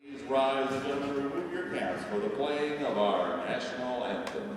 Please rise and remove your caps for the playing of our national anthem.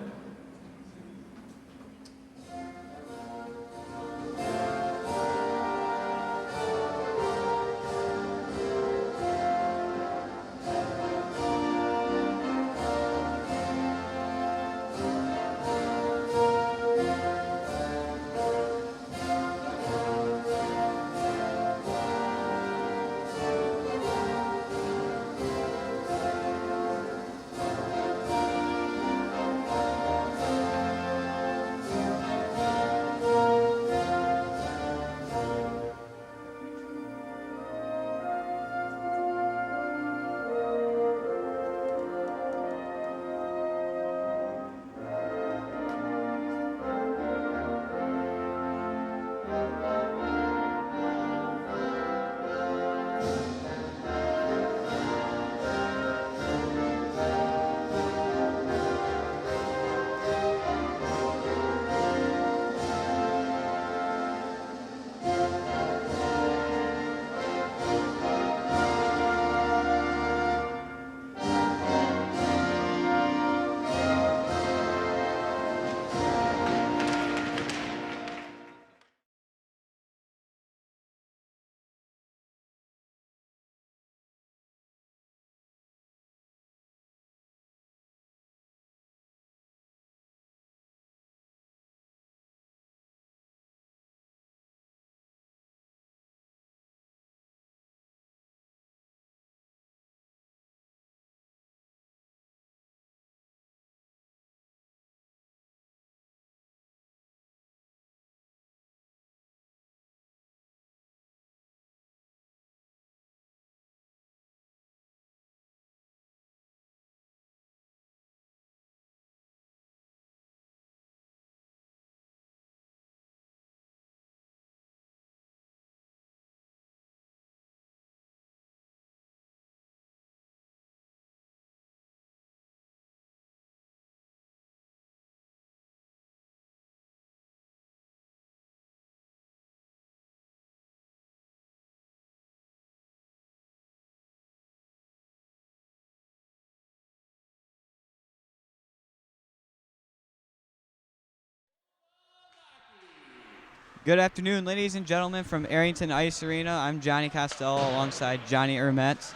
Good afternoon, ladies and gentlemen, from Arrington Ice Arena. I'm Johnny Costello alongside Johnny Ermetz.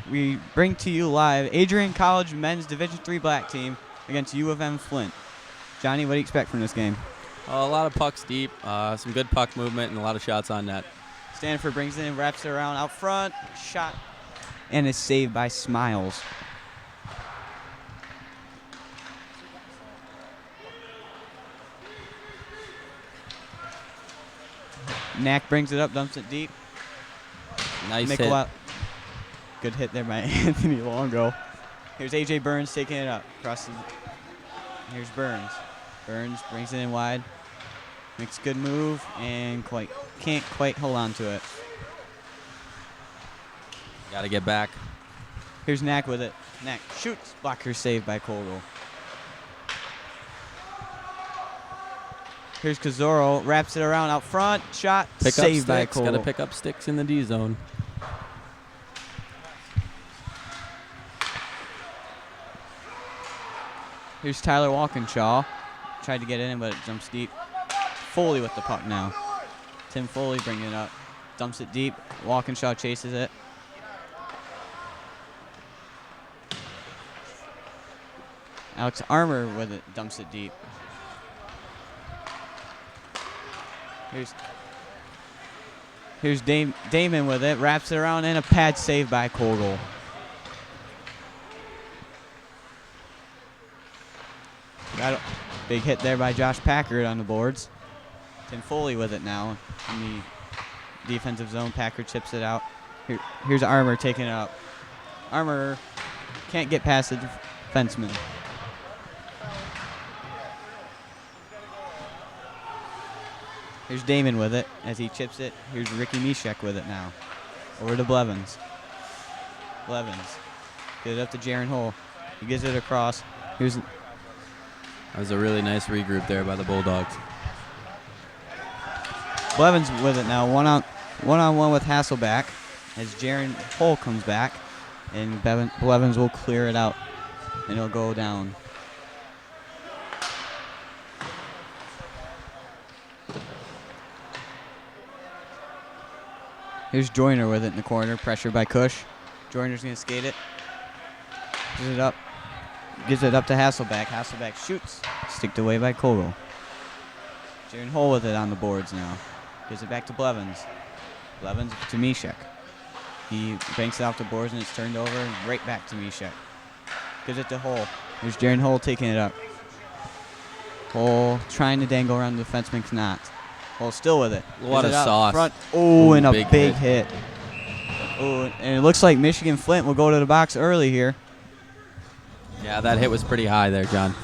We bring to you live Adrian College men's Division III black team against U of M Flint. Johnny, what do you expect from this game? A lot of pucks deep, some good puck movement, and a lot of shots on net. Stanford brings it in, wraps it around out front, shot, and is saved by Smiles. Knack brings it up, dumps it deep. Nice hit. Good hit there by Anthony Longo. Here's A.J. Burns taking it up. Here's Burns. Burns brings it in wide. Makes a good move and can't quite hold on to it. Got to get back. Here's Knack with it. Knack shoots. Blocker saved by Kogel. Here's Kazoro, wraps it around out front, shot, saved by Kogel. Got to pick up sticks in the D zone. Here's Tyler Walkinshaw. Tried to get in, but it jumps deep. Foley with the puck now. Tim Foley bringing it up. Dumps it deep. Walkinshaw chases it. Alex Armour with it, dumps it deep. Here's Damon with it, wraps it around, and a pad save by Kogel. Got a big hit there by Josh Packard on the boards. Tim Foley with it now in the defensive zone. Packard chips it out. Here's Armour taking it up. Armour can't get past the defenseman. Here's Damon with it as he chips it. Here's Ricky Mishek with it now. Over to Blevins. Blevins. Get it up to Jaron Hull. He gives it across. That was a really nice regroup there by the Bulldogs. Blevins with it now. One on one with Hasselback as Jaron Hull comes back. And Blevins will clear it out, and it'll go down. Here's Joyner with it in the corner, pressured by Cush. Joyner's going to skate it. Gives it up to Hasselback. Hasselback shoots. Sticked away by Kogel. Jaron Hole with it on the boards now. Gives it back to Blevins. Blevins to Mishek. He banks it off the boards and it's turned over and right back to Mishek. Gives it to Hole. Here's Jaron Hole taking it up. Hole trying to dangle around the defenseman, cannot. Hole still with it. A lot of Gives it out sauce. front. Oh, and a big big hit. Oh, and it looks like Michigan-Flint will go to the box early here. Yeah, that hit was pretty high there, John.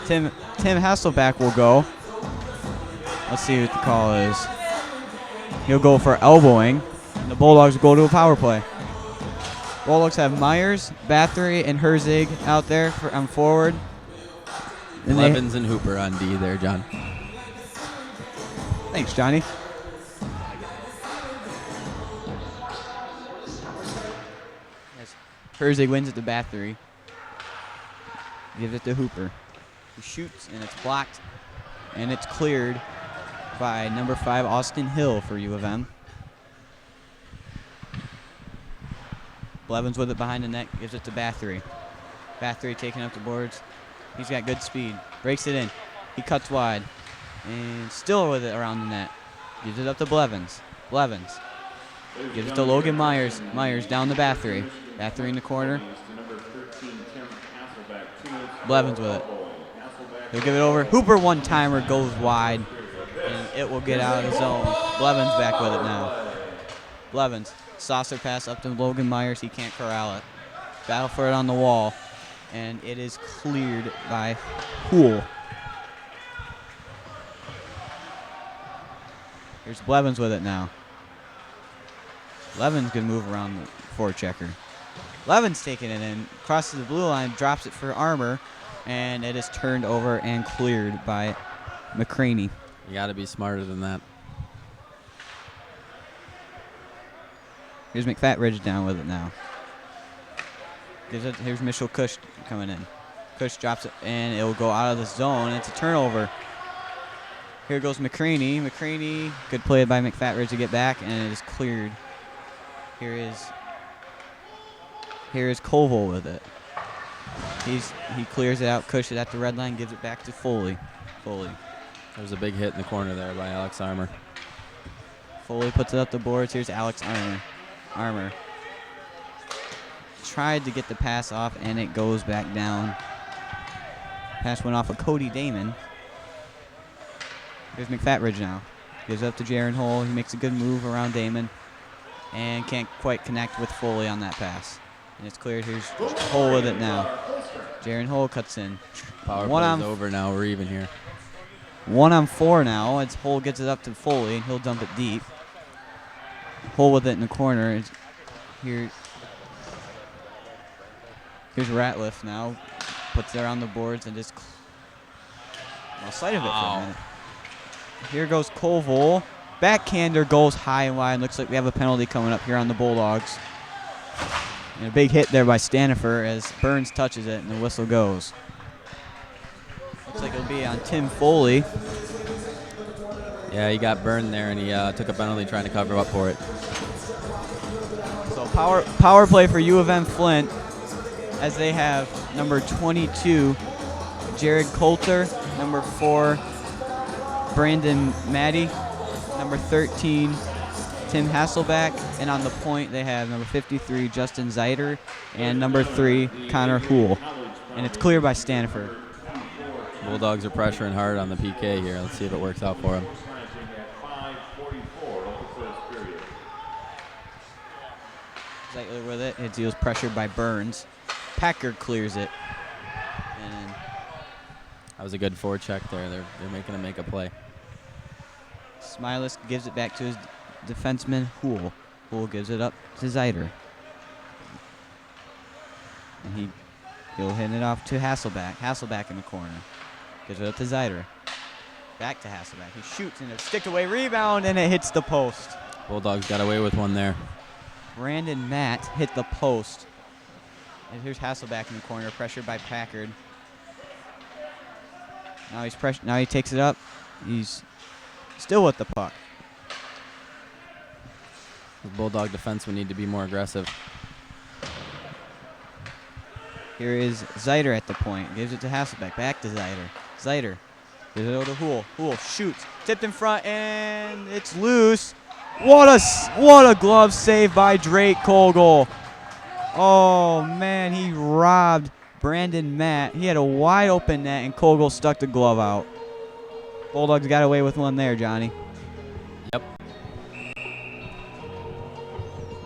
Tim Hasselback will go. Let's see what the call is. He'll go for elbowing. And the Bulldogs will go to a power play. Bulldogs have Myers, Bathory, and Herzig out there on forward. And Blevins and Hooper on D there, John. Thanks, Johnny. Herzig wins at the Bathory. Gives it to Hooper. He shoots, and it's blocked, and it's cleared by number 5, Austin Hill for U of M. Blevins with it behind the net, gives it to Bathory. Bathory taking up the boards. He's got good speed. Breaks it in. He cuts wide. And still with it around the net. Gives it up to Blevins. Blevins. Gives it to Logan Myers. Myers down the Bathory. Bathory in the corner. Blevins with it. He'll give it over. Hooper one-timer goes wide. And it will get out of the zone. Blevins back with it now. Blevins. Saucer pass up to Logan Myers. He can't corral it. Battle for it on the wall. And it is cleared by Hool. Here's Blevins with it now. Blevins can move around the forechecker. Blevins taking it in, crosses the blue line, drops it for Armour, and it is turned over and cleared by McCraney. You got to be smarter than that. Here's McFatridge down with it now. Here's Mitchell Cush coming in. Cush drops it, and it will go out of the zone. It's a turnover. Here goes McCraney. McCraney, good play by McFatridge to get back, and it is cleared. Here is Koval with it. He clears it out. Cush it at the red line, gives it back to Foley. There's a big hit in the corner there by Alex Armour. Foley puts it up the boards. Here's Alex Armour. Tried to get the pass off, and it goes back down. Pass went off of Cody Damon. Here's McFatridge now. Gives up to Jaron Hole. He makes a good move around Damon and can't quite connect with Foley on that pass. And it's cleared. Here's Hole with it now. Jaron Hole cuts in. Power play's over now. We're even here. 1-on-4 now. It's Hole gets it up to Foley, and he'll dump it deep. Hole with it in the corner. Here's Ratliff now. Puts it on the boards and just lost sight of it for a minute. Here goes Koval. Backhander goes high and wide. Looks like we have a penalty coming up here on the Bulldogs. And a big hit there by Stanifer as Burns touches it and the whistle goes. Looks like it'll be on Tim Foley. Yeah, he got burned there, and he took a penalty trying to cover up for it. So power play for U of M Flint as they have number 22, Jared Coulter, number 4, Brandon Maddy, number 13, Tim Hasselback, and on the point they have number 53, Justin Zeiter, and number 3, Connor Hool. And it's cleared by Stanford. Bulldogs are pressuring hard on the PK here. Let's see if it works out for them. Zeitler with it. It deals pressured by Burns. Packard clears it. And that was a good forecheck there. They're making him make a play. Smilis gives it back to his defenseman, Hool. Hool gives it up to Zeiter. And he'll hand it off to Hasselback. Hasselback in the corner. Gives it up to Zeiter. Back to Hasselback. He shoots and a stick away rebound, and it hits the post. Bulldogs got away with one there. Brandon Matt hit the post. And here's Hasselback in the corner, pressured by Packard. Now he's now he takes it up. He's still with the puck. The Bulldog defense would need to be more aggressive. Here is Zeiter at the point. Gives it to Hasselbeck. Back to Zeiter. Zeiter gives it over to Hool. Hool shoots. Tipped in front, and it's loose. What a glove save by Drake Kogel. Oh, man, he robbed Brandon Matt. He had a wide open net, and Kogel stuck the glove out. Bulldogs got away with one there, Johnny. Yep.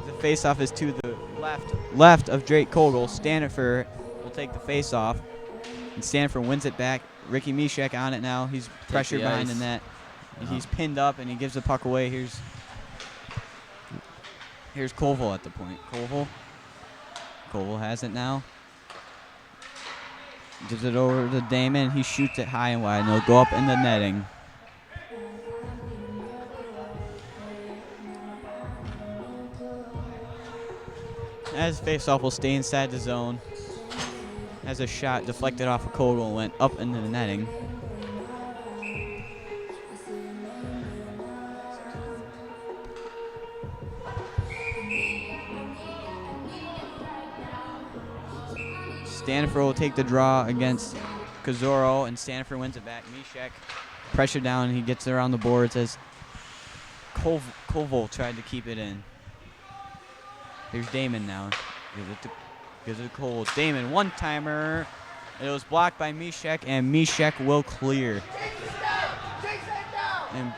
The faceoff is to the left of Drake Kogel. Stanifer will take the faceoff, and Stanifer wins it back. Ricky Mishek on it now. He's pressured behind the net. He's pinned up, and he gives the puck away. Here's Koval at the point. Koval has it now. Gives it over to Damon. He shoots it high and wide, and it'll go up in the netting. As faceoff will stay inside the zone. As a shot deflected off of Kogel and went up into the netting. Stanifer will take the draw against Kazoro, and Stanifer wins it back. Mishek pressure down, and he gets it around the boards as Koval tried to keep it in. Here's Damon now. Gives it to Koval. Damon, one-timer. It was blocked by Mishek, and Mishek will clear. And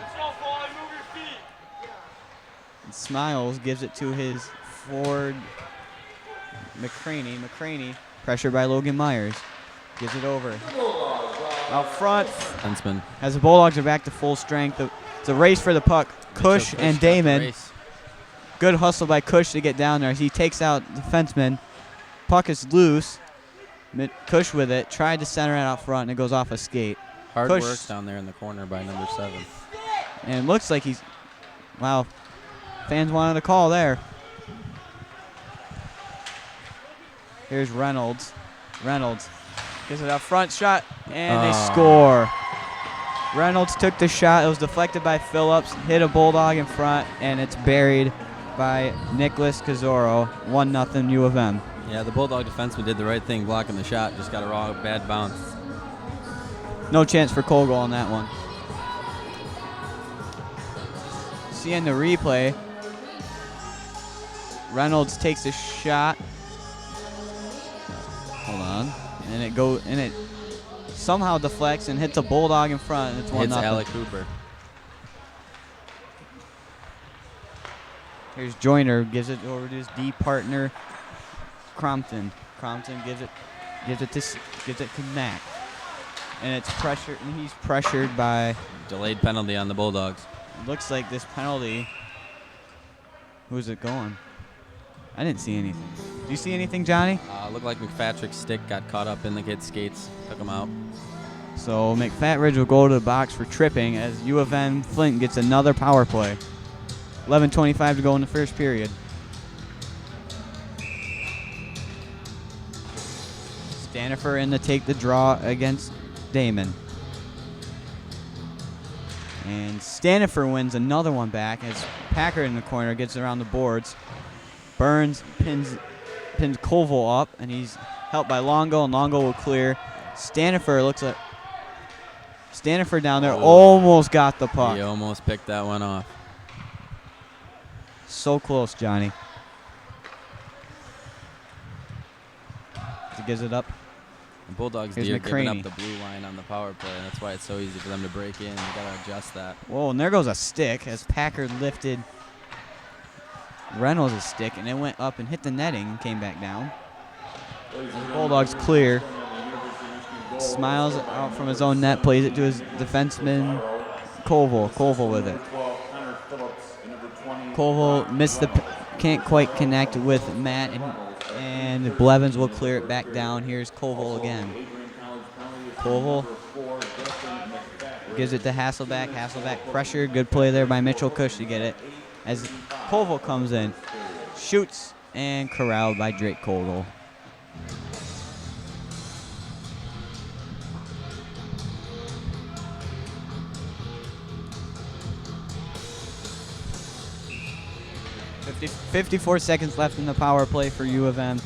Smiles gives it to his forward, McCraney. McCraney, pressured by Logan Myers. Gives it over. Out front. Defenseman. As the Bulldogs are back to full strength, it's a race for the puck. Cush and Damon. Good hustle by Cush to get down there as he takes out the defenseman. Puck is loose. Cush with it. Tried to center it out front, and it goes off a skate. Hard Cush work down there in the corner by number 7. And it looks like he's... Wow. Fans wanted a call there. Here's Reynolds. Reynolds gives it up front. Shot. And they score. Reynolds took the shot. It was deflected by Phillips. Hit a Bulldog in front, and it's buried by Nicholas Kazoro. 1-0 U of M. Yeah, the Bulldog defenseman did the right thing blocking the shot. Just got a raw bad bounce. No chance for Kogel on that one. Seeing the replay, Reynolds takes a shot. Hold on. And it somehow deflects and hits a Bulldog in front, and it's 1-0. Hits Alec Cooper. Here's Joyner, gives it over to his D partner, Crompton. Crompton gives it to Mack. And it's pressure, and he's pressured by... Delayed penalty on the Bulldogs. It looks like this penalty... Who's it going? I didn't see anything. Do you see anything, Johnny? Looked like McFatrick's stick got caught up in the kid's skates. Took him out. So McFatridge will go to the box for tripping as U of M Flint gets another power play. 11:25 to go in the first period. Stanifer in to take the draw against Damon. And Stanifer wins another one back as Packard in the corner gets around the boards. Burns pins Koval up, and he's helped by Longo, and Longo will clear. Stanifer looks at Stanifer down there, almost got the puck. He almost picked that one off. So close, Johnny. He gives it up. The Bulldogs are giving up the blue line on the power play, and that's why it's so easy for them to break in. You got to adjust that. Whoa, and there goes a stick as Packard lifted Reynolds' stick, and it went up and hit the netting and came back down. The Bulldogs clear. Smiles out from his own net, plays it to his defenseman, Koval. Koval with it. Koval missed can't quite connect with Matt, and Blevins will clear it back down. Here's Koval again. Koval gives it to Hasselback. Hasselback pressure. Good play there by Mitchell Cush to get it. As Koval comes in. shoots, and corralled by Drake Kogel. – 54 seconds left in the power play for U of M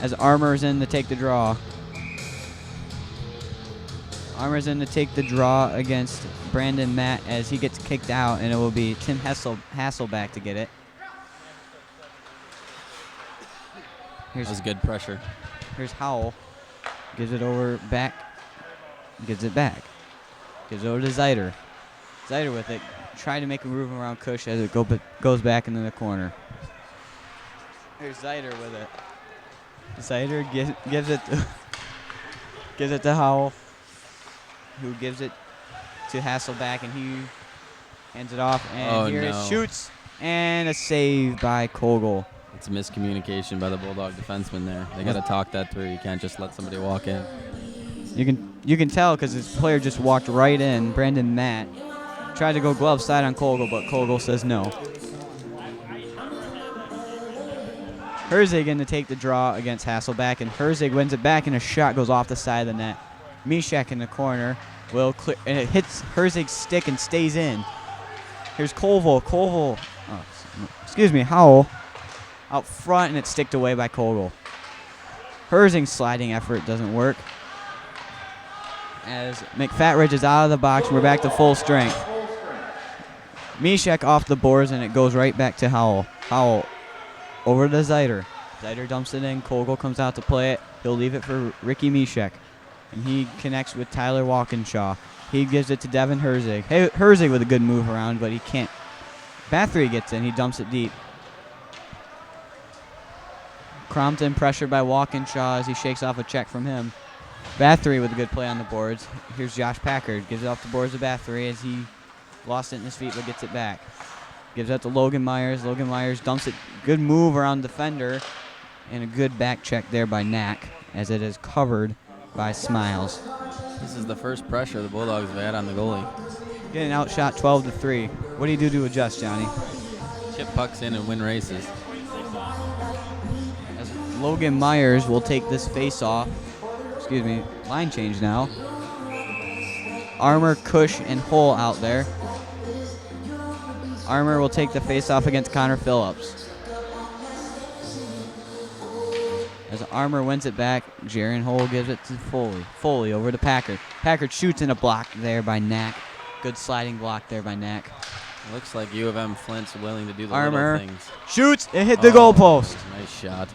as Armour's in to take the draw. Armour's in to take the draw against Brandon Matt as he gets kicked out, and it will be Tim Hasselback to get it. That was good pressure. Here's Howell. Gives it over back. Gives it back. Gives it over to Zeider. Zeider with it. Trying to make a move around Kush as it goes back into the corner. Here's Zeider with it. Zeider gives it to Howell, who gives it to Hasselback, and he hands it off. And it shoots, and a save by Kogel. It's a miscommunication by the Bulldog defenseman there. They got to talk that through. You can't just let somebody walk in. You can tell because this player just walked right in. Brandon Matt tried to go glove side on Kogel, but Kogel says no. Herzig in to take the draw against Hasselback, and Herzig wins it back, and a shot goes off the side of the net. Mishek in the corner will clear, and it hits Herzig's stick and stays in. Here's Howell out front, and it's sticked away by Kogel. Herzig's sliding effort doesn't work. As McFatridge is out of the box, we're back to full strength. Mishek off the boards, and it goes right back to Howell. Howell over to Zeider. Zeider dumps it in. Kogel comes out to play it. He'll leave it for Ricky Mishek. And he connects with Tyler Walkinshaw. He gives it to Devin Herzig. Hey, Herzig with a good move around, but he can't. Bathory gets in. He dumps it deep. Crompton pressured by Walkinshaw as he shakes off a check from him. Bathory with a good play on the boards. Here's Josh Packard. Gives it off the boards to Bathory as he lost it in his feet but gets it back. Gives it to Logan Myers. Logan Myers dumps it. Good move around defender. And a good back check there by Knack as it is covered by Smiles. This is the first pressure the Bulldogs have had on the goalie. Getting outshot 12-3. What do you do to adjust, Johnny? Chip pucks in and win races. As Logan Myers will take this face-off. Line change now. Armour, Kush, and Hull out there. Armour will take the face-off against Connor Phillips. As Armour wins it back, Jaron Hull gives it to Foley. Foley over to Packard. Packard shoots in a block there by Knack. Good sliding block there by Knack. It looks like U of M Flint's willing to do the Armour little things. Shoots. It hit the goalpost. Nice shot.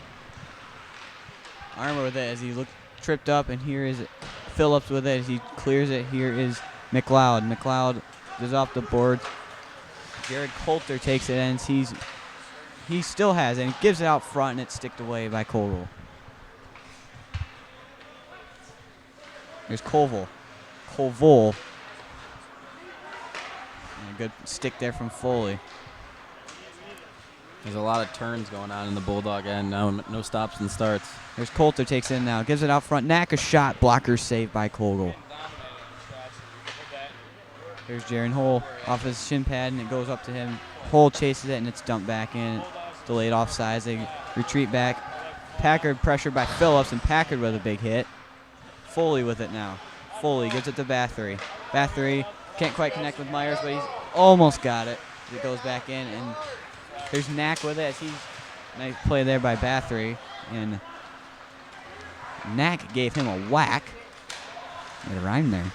Armour with it as he tripped up, and here is Phillips with it as he clears it. Here is McLeod. McLeod is off the board. Jared Coulter takes it, and he still has it, and he gives it out front, and it's sticked away by Koval. There's Koval. And a good stick there from Foley. There's a lot of turns going on in the Bulldog end now. No stops and starts. There's Coulter takes it now. Gives it out front. Knack a shot. Blocker saved by Kogel. There's Jaron Hull off his shin pad, and it goes up to him. Hull chases it, and it's dumped back in. Delayed offsides. They retreat back. Packard pressured by Phillips, and Packard with a big hit. Foley with it now. Foley gives it to Bathory. Bathory can't quite connect with Myers, but he's almost got it. It goes back in, and there's Knack with it. Nice play there by Bathory, and Knack gave him a whack. Made a rhyme there.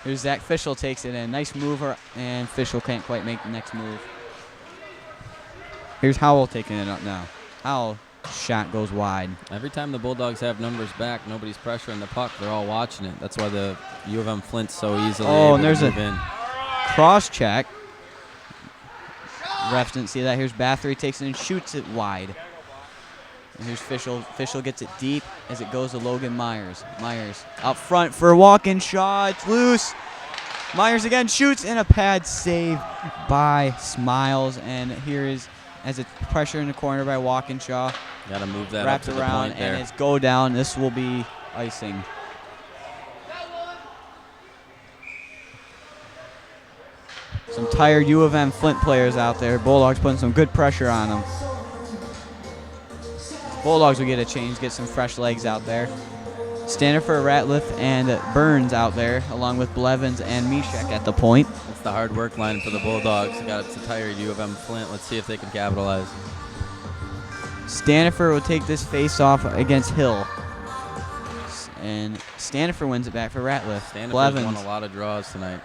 Here's Zach Fischel takes it in. Nice mover, and Fischel can't quite make the next move. Here's Howell taking it up now. Howell shot goes wide. Every time the Bulldogs have numbers back, nobody's pressuring the puck. They're all watching it. That's why the U of M Flint's so easily able and there's to move in. Cross check. Refs didn't see that. Here's Bathory takes it and shoots it wide. And here's Fischel. Fischel gets it deep as it goes to Logan Myers. Myers out front for a walk-in shot. It's loose. Myers again shoots, and a pad save by Smiles. And here is, as it's pressure in the corner by Walkinshaw. Got to move that wrapped up to around, the point there. and it's go down. This will be icing. Some tired U of M Flint players out there. Bulldogs putting some good pressure on them. Bulldogs will get a change, get some fresh legs out there. Standing for Ratliff and Burns out there, along with Blevins and Mishek at the point. It's the hard work line for the Bulldogs. Got it to tired U of M Flint. Let's see if they can capitalize. Stanifer will take this face off against Hill. And Stanifer wins it back for Ratliff. Stanifer's Blevins. won a lot of draws tonight.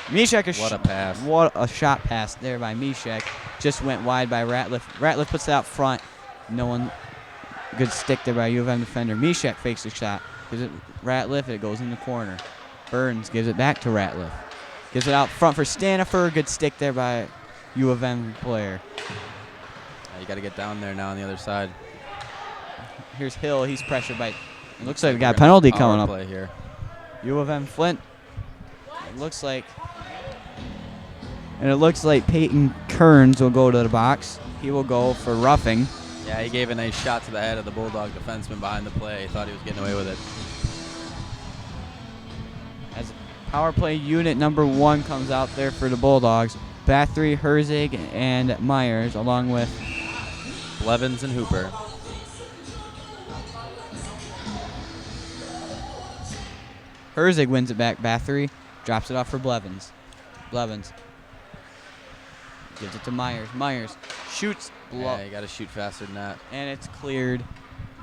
Mishek, What a pass. What a shot pass there by Mishek. Just went wide by Ratliff. Ratliff puts it out front. No one. Good stick there by U of M defender. Mishek fakes the shot. Gives it Ratliff. It goes in the corner. Burns gives it back to Ratliff. Gives it out front for Stanifer. Good stick there by U of M player. You got to get down there now on the other side. Here's Hill. He's pressured by. It looks like we got a penalty coming up. Play here. U of M Flint. It looks like. And it looks like Peyton Kearns will go to the box. He will go for roughing. Yeah, he gave a nice shot to the head of the Bulldog defenseman behind the play. He thought he was getting away with it. As power play unit number 1 comes out there for the Bulldogs. Bathory, Herzig, and Myers, along with Blevins and Hooper. Herzig wins it back. Bathory drops it off for Blevins. Blevins gives it to Myers. Myers shoots. Yeah, you got to shoot faster than that. And it's cleared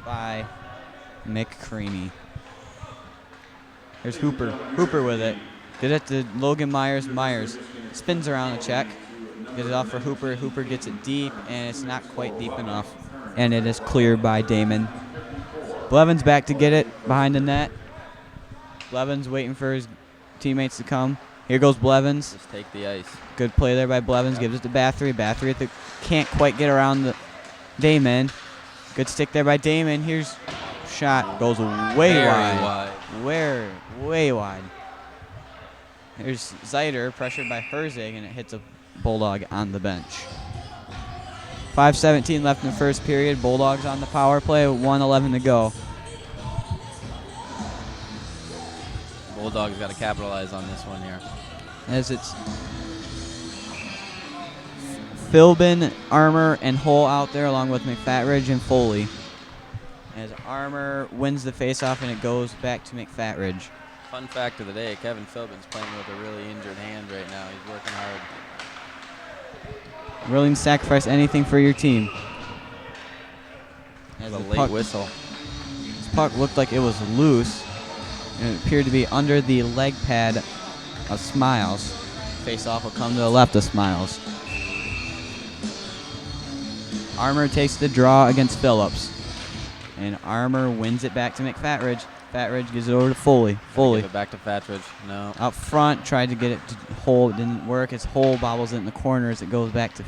by Mick Creaney. There's Hooper. Hooper with it. Get it to Logan Myers. Myers spins around the check. Gets it off for Hooper. Hooper gets it deep, and it's not quite deep enough. And it is cleared by Damon. Blevins back to get it behind the net. Blevins waiting for his teammates to come. Here goes Blevins. Just take the ice. Good play there by Blevins. Gives it to Bathory. Bathory at the, can't quite get around the Damon. Good stick there by Damon. Here's shot. Goes way Very wide. Way wide. Here's Zeiter pressured by Herzig, and it hits a Bulldog on the bench. 5:17 left in the first period. Bulldogs on the power play. 1:11 to go. Bulldogs got to capitalize on this one here. As it's Philbin, Armour, and Hull out there, along with McFatridge and Foley. As Armour wins the faceoff, and it goes back to McFatridge. Fun fact of the day, Kevin Philbin's playing with a really injured hand right now. He's working hard. Willing to sacrifice anything for your team. As As a the late puck, whistle. this puck looked like it was loose, and it appeared to be under the leg pad of Smiles. Face-off will come to the left of Smiles. Armour takes the draw against Phillips, and Armour wins it back to McFatridge. Fatridge gives it over to Foley. Foley Give it back to Fatridge. No. out front, tried to get it to Hole. It didn't work. It's Hole bobbles it in the corner as it goes back to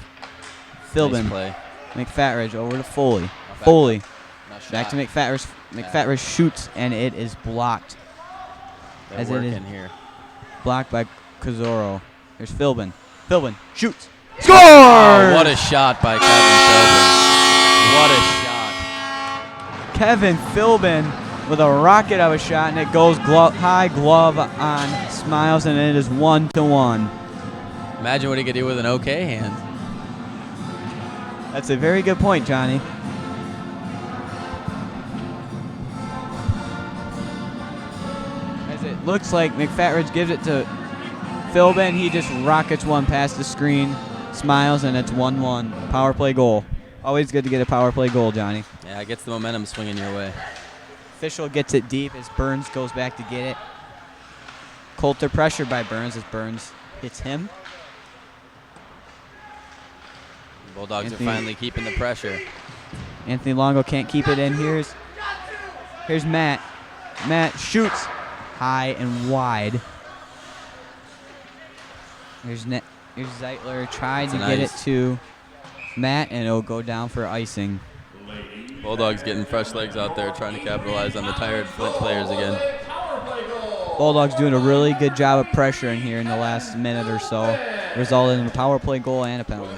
Philbin. Nice play. McFatridge over to Foley. Back Foley Nice back to shot. McFatridge. McFatridge shoots, and it is blocked. They're as it is- working here. Blocked by Kozoro. There's Philbin. Philbin shoots. Oh, Scores! what a shot by Kevin Philbin. What a shot. Kevin Philbin with a rocket of a shot, and it goes high glove on Smiles, and it is 1-1. Imagine what he could do with an okay hand. That's a very good point, Johnny. As it looks like McFatridge gives it to Philbin. He just rockets one past the screen, Smiles, and it's 1-1. Power play goal. Always good to get a power play goal, Johnny. Yeah, it gets the momentum swinging your way. Official gets it deep as Burns goes back to get it. Coulter pressured by Burns as Burns hits him. Bulldogs Anthony- are finally keeping the pressure. Anthony Longo can't keep it in. Here's Matt. Matt shoots high and wide. Here's Zeitler tried to That's get it nice. to Matt, and it'll go down for icing. Bulldogs getting fresh legs out there trying to capitalize on the tired Flint players again. Bulldogs doing a really good job of pressuring here in the last minute or so, resulting in a power play goal and a penalty.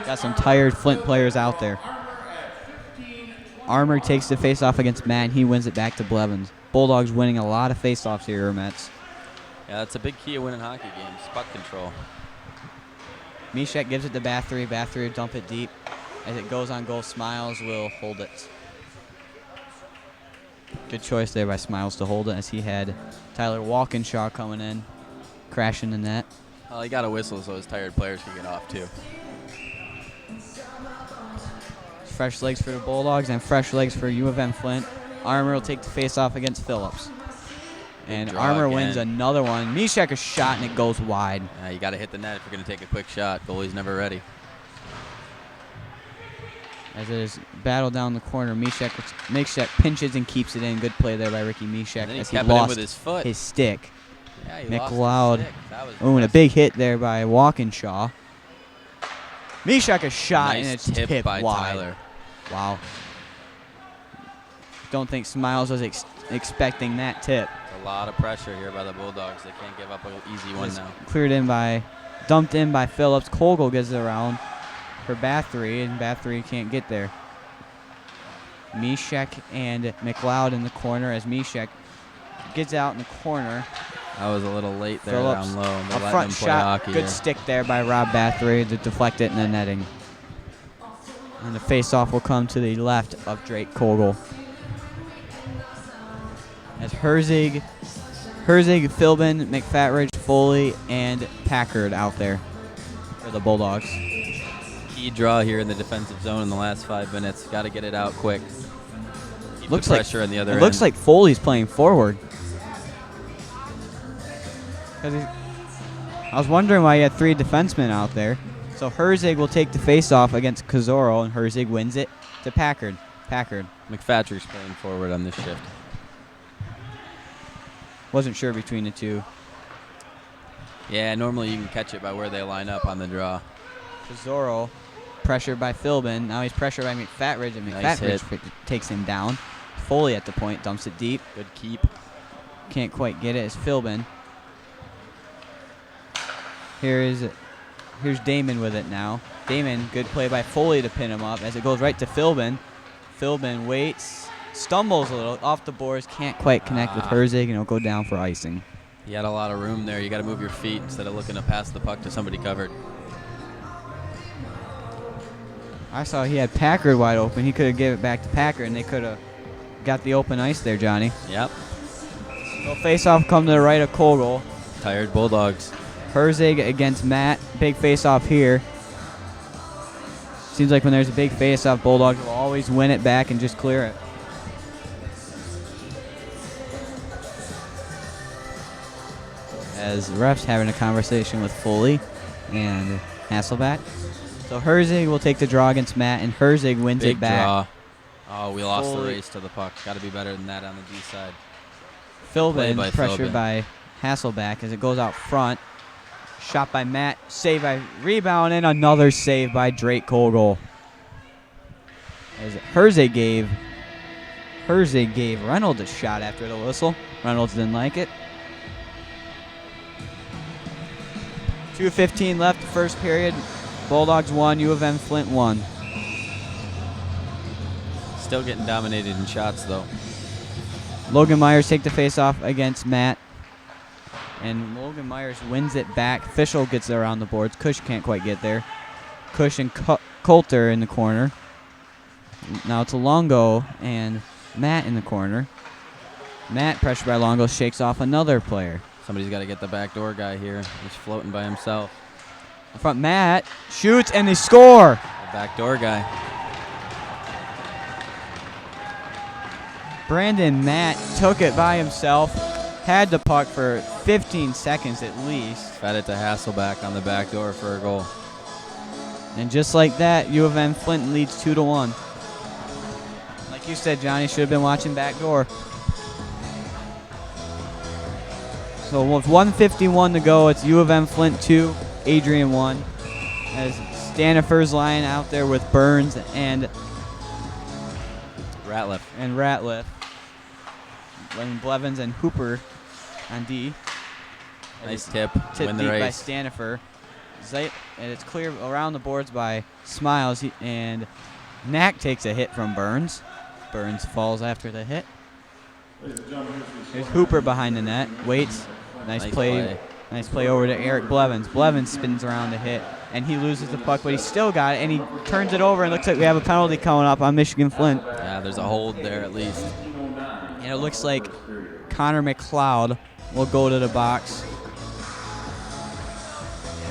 Got some tired Flint players out there. Armour takes the face-off against Matt, and he wins it back to Blevins. Bulldogs winning a lot of face-offs here, Mets. Yeah, that's a big key of winning hockey games, puck control. Mishek gives it to Bathory. Bathory will dump it deep. As it goes on goal, Smiles will hold it. Good choice there by Smiles to hold it, as he had Tyler Walkinshaw coming in, crashing the net. Well, he got a whistle so his tired players can get off too. Fresh legs for the Bulldogs and fresh legs for U of M Flint. Armour will take the face-off against Phillips. And draw Armour again. wins another one. Mishek a shot, and it goes wide. Yeah, you got to hit the net if you're going to take a quick shot. Goalie's never ready. As it is battled down the corner, Mishek pinches and keeps it in. Good play there by Ricky Mishek. And then he as kept he it in lost with his foot. his stick. Yeah, he McLeod. lost his stick. That was Oh, and a impressive. big hit there by Walkinshaw. Mishek a shot, Nice and it's tip tipped by wide. Tyler. Wow. Don't think Smiles was expecting that tip. A lot of pressure here by the Bulldogs. They can't give up an easy one Just now. dumped in by Phillips. Kogel gets it around for Bathory, and Bathory can't get there. Mishek and McLeod in the corner as Mishek gets out in the corner. That was a little late there Phillips, down low. They're a letting front him play shot, hockey good here. stick there by Rob Bathory to deflect it in the netting. And the face-off will come to the left of Drake Kogel. As Herzig, Philbin, McFatridge, Foley, and Packard out there for the Bulldogs. Key draw here in the defensive zone in the last 5 minutes. Got to get it out quick. Keep Looks the like pressure on the other it end. looks like Foley's playing forward. I was wondering why he had 3 defensemen out there. So Herzig will take the face-off against Kazoro, and Herzig wins it to Packard. McFatridge's playing forward on this shift. Wasn't sure between the two. Yeah, normally you can catch it by where they line up on the draw. Kazoro pressured by Philbin. Now he's pressured by McFatridge, and Nice McFatridge takes him down. Foley at the point, dumps it deep. Good keep. Can't quite get it. It's Philbin. Here's Damon with it now. Damon, good play by Foley to pin him up as it goes right to Philbin. Philbin waits, stumbles a little off the boards, can't quite connect with Herzig, and it'll go down for icing. You had a lot of room there. You got to move your feet instead of looking to pass the puck to somebody covered. I saw he had Packard wide open. He could have given it back to Packard, and they could have got the open ice there, Johnny. Yep. So face-off come to the right of Kogel. Tired Bulldogs. Herzig against Matt. Big face-off here. Seems like when there's a big face-off, Bulldogs will always win it back and just clear it. As refs having a conversation with Foley and Hasselback. So Herzig will take the draw against Matt, and Herzig wins Big it back. draw. Oh, we lost the Foley. race to the puck. Got to be better than that on the D side. Philbin by pressured Philbin. by Hasselback as it goes out front. Shot by Matt, save by rebound, and another save by Drake Kogel. As Herzig gave Reynolds a shot after the whistle. Reynolds didn't like it. 2:15 left, the first period. Bulldogs 1, U of M Flint 1. Still getting dominated in shots, though. Logan Myers take the face-off against Matt. And Logan Myers wins it back. Fischel gets it around the boards. Cush can't quite get there. Cush and Coulter in the corner. Now it's Longo and Matt in the corner. Matt, pressured by Longo, shakes off another player. Somebody's got to get the backdoor guy here. He's floating by himself. In front, Matt shoots, and they score. The backdoor guy. Brandon Matt took it by himself. Had the puck for 15 seconds at least. Fed it to Hasselback on the back door for a goal. And just like that, U of M Flint leads 2-1. Like you said, Johnny, should have been watching backdoor. So with 1:51 to go, it's U of M Flint 2, Adrian 1. As Stanifer's lying out there with Burns and Ratliff. When Blevins and Hooper on D. Nice tip. Tip Win the deep by race. Stanifer. And it's clear around the boards by Smiles. And Knack takes a hit from Burns. Burns falls after the hit. There's Hooper behind the net. Waits. Nice play. Nice play over to Eric Blevins. Blevins spins around to hit, and he loses the puck, but he still got it, and he turns it over, and looks like we have a penalty coming up on Michigan-Flint. Yeah, there's a hold there at least. And it looks like Connor McLeod will go to the box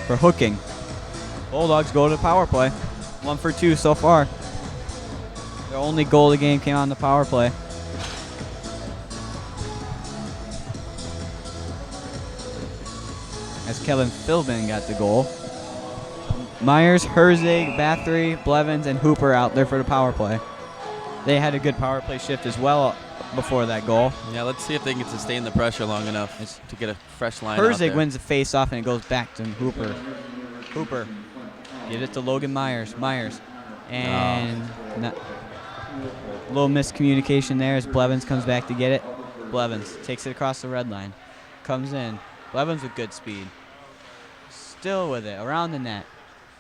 for hooking. Bulldogs go to the power play. 1 for 2 so far. Their only goal of the game came on the power play. As Kevin Philbin got the goal. Myers, Herzig, Bathory, Blevins, and Hooper out there for the power play. They had a good power play shift as well before that goal. Yeah, let's see if they can sustain the pressure long enough to get a fresh line out Herzig there. wins the face-off, and it goes back to Hooper. Hooper. Give it to Logan Myers. Myers. And a little miscommunication there as Blevins comes back to get it. Blevins takes it across the red line. Comes in. Blevins with good speed. Still with it. Around the net.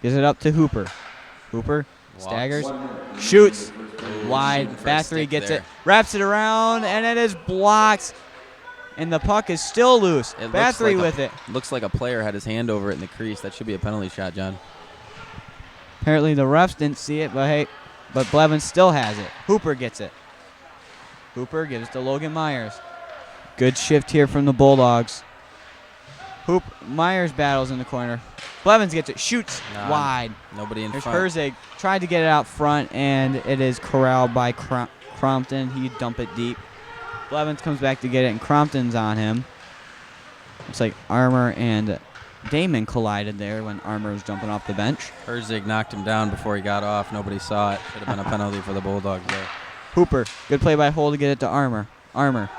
Gives it up to Hooper. Hooper staggers. Shoots. Wide. Bathory gets it. Wraps it around, and it is blocked. And the puck is still loose. Bathory with it. Looks like a player had his hand over it in the crease. That should be a penalty shot, John. Apparently the refs didn't see it, but hey, Blevins still has it. Hooper gets it. Hooper gives it to Logan Myers. Good shift here from the Bulldogs. Myers battles in the corner. Blevins gets it. Shoots wide. Nobody in There's front. Herzig. Tried to get it out front, and it is corralled by Crompton. He dump it deep. Blevins comes back to get it, and Crompton's on him. Looks like Armour and Damon collided there when Armour was jumping off the bench. Herzig knocked him down before he got off. Nobody saw it. Should have been a penalty for the Bulldogs there. Hooper. Good play by Hull to get it to Armour. Armour.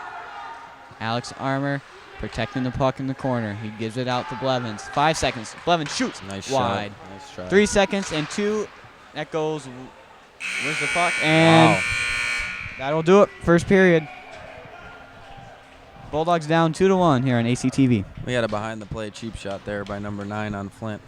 Alex Armour protecting the puck in the corner. He gives it out to Blevins. 5 seconds. Blevins shoots Nice wide. shot. Nice shot. 3 seconds and 2. That goes. Where's the puck? And that'll do it. First period. Bulldogs down 2-1 here on ACTV. We had a behind-the-play cheap shot there by number 9 on Flint.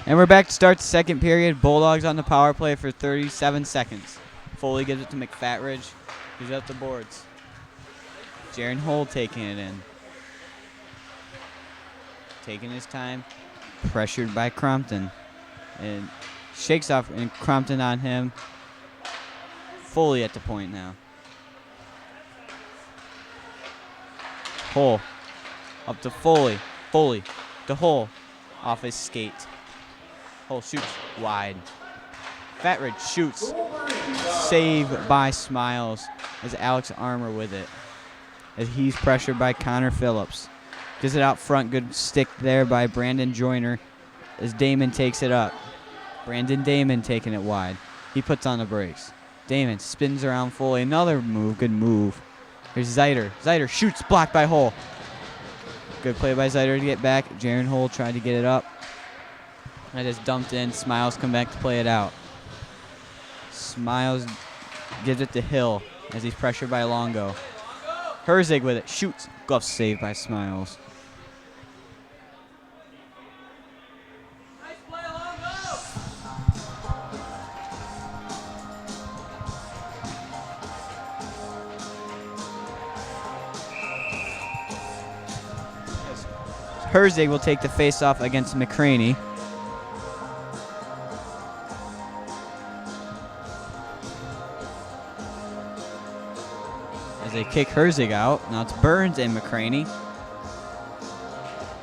And we're back to start the second period. Bulldogs on the power play for 37 seconds. Foley gives it to McFatridge. He's up the boards. Jaron Holt taking it in. Taking his time. Pressured by Crompton. And shakes off and Crompton on him. Foley at the point now. Hole. Up to Foley. Foley. To Hole. Off his skate. Hole shoots wide. Fatridge shoots. Save by Smiles as Alex Armour with it. As he's pressured by Connor Phillips. Gives it out front. Good stick there by Brandon Joyner as Damon takes it up. Brandon Damon taking it wide. He puts on the brakes. Damon spins around Foley. Another move. Good move. Here's Zeiter. Zeiter shoots. Blocked by Hole. Good play by Zeiter to get back. Jaron Hole tried to get it up. I just dumped in. Smiles come back to play it out. Smiles gives it to Hill as he's pressured by Longo. Herzig with it. Shoots. Glove save by Smiles. Herzig will take the face-off against McCraney. As they kick Herzig out. Now it's Burns and McCraney.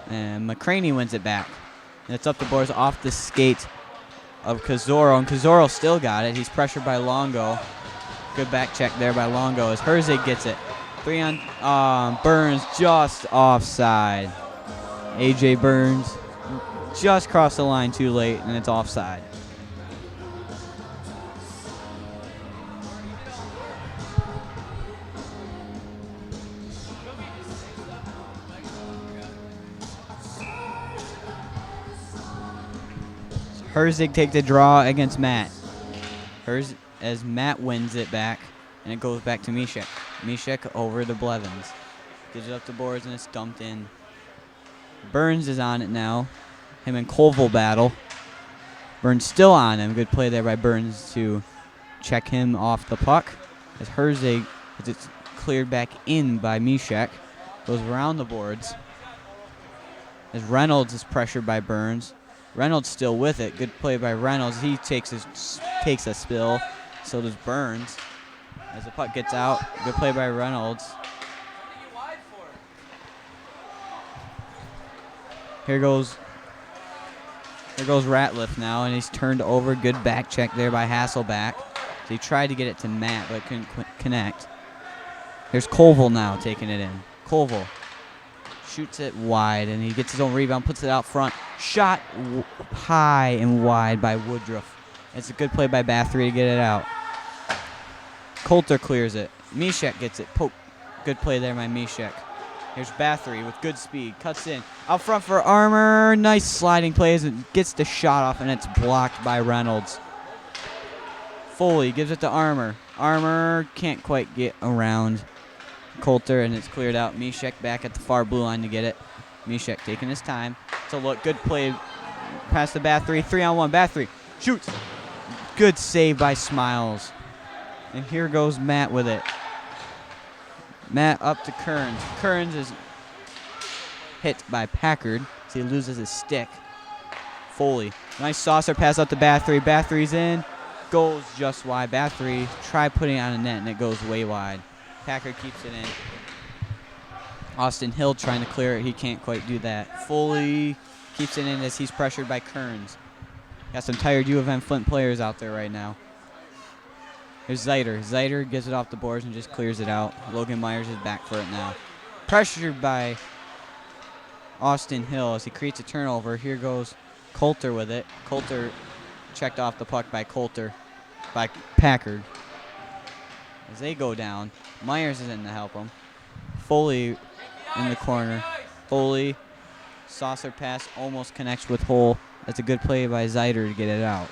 And McCraney wins it back. And it's up the boards off the skate of Kazoro. And Kazoro still got it. He's pressured by Longo. Good back check there by Longo as Herzig gets it. 3 on Burns just offside. AJ Burns just crossed the line too late, and it's offside. Herzig take the draw against Matt. As Matt wins it back, and it goes back to Mishek. Mishek over to Blevins. Gives it up the boards, and it's dumped in. Burns is on it now. Him and Colville battle. Burns still on him. Good play there by Burns to check him off the puck. As Herzig, as it's cleared back in by Mishek. Goes around the boards. As Reynolds is pressured by Burns. Reynolds still with it. Good play by Reynolds. He takes a spill. So does Burns. As the puck gets out. Good play by Reynolds. Here goes Ratliff now, and he's turned over. Good back check there by Hasselback. So he tried to get it to Matt, but couldn't connect. Here's Colville now taking it in. Colville shoots it wide, and he gets his own rebound, puts it out front. Shot high and wide by Woodruff. It's a good play by Bathory to get it out. Coulter clears it. Mishek gets it. Poke. Good play there by Mishek. Here's Bathory with good speed. Cuts in. Out front for Armour. Nice sliding plays. And gets the shot off, and it's blocked by Reynolds. Foley gives it to Armour. Armour can't quite get around Coulter, and it's cleared out. Mishek back at the far blue line to get it. Mishek taking his time. So look, good play past the Bathory. 3-on-1. Bathory shoots. Good save by Smiles. And here goes Matt with it. Matt up to Kearns. Kearns is hit by Packard, so he loses his stick. Foley. Nice saucer pass out to Bathory. Bathory's in. Goes just wide. Bathory try putting it on a net, and it goes way wide. Packard keeps it in. Austin Hill trying to clear it. He can't quite do that. Foley keeps it in as he's pressured by Kearns. Got some tired U of M Flint players out there right now. Here's Zeiter. Zeiter gets it off the boards and just clears it out. Logan Myers is back for it now. Pressured by Austin Hill as he creates a turnover. Here goes Coulter with it. Coulter checked off the puck by Packard. As they go down, Myers is in to help him. Foley in the corner. Foley, saucer pass, almost connects with Hole. That's a good play by Zeiter to get it out.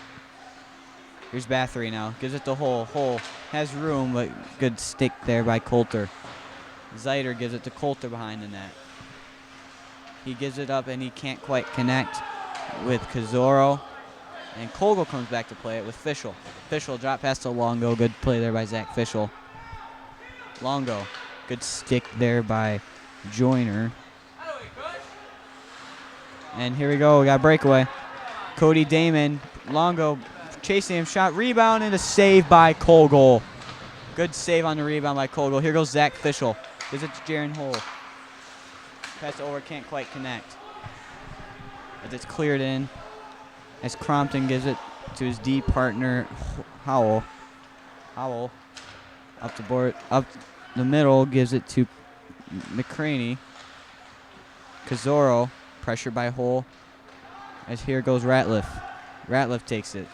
Here's Bathory now. Gives it to Hole. Hole has room, but good stick there by Coulter. Zeiter gives it to Coulter behind the net. He gives it up, and he can't quite connect. with Kazoro. And Kogel comes back to play it with Fischel. Fischel drop pass to Longo. Good play there by Zach Fischel. Longo. Good stick there by Joyner. And here we go. We got a breakaway. Cody Damon. Longo chasing him. Shot. Rebound and a save by Kogel. Good save on the rebound by Kogel. Here goes Zach Fischel. Gives it to Jaron Hole. Pass over. Can't quite connect. As it's cleared in. As Crompton gives it to his D partner, Howell. Howell up the board, up the middle, gives it to McCraney. Kazoro, pressured by Hole. As here goes Ratliff. Ratliff takes it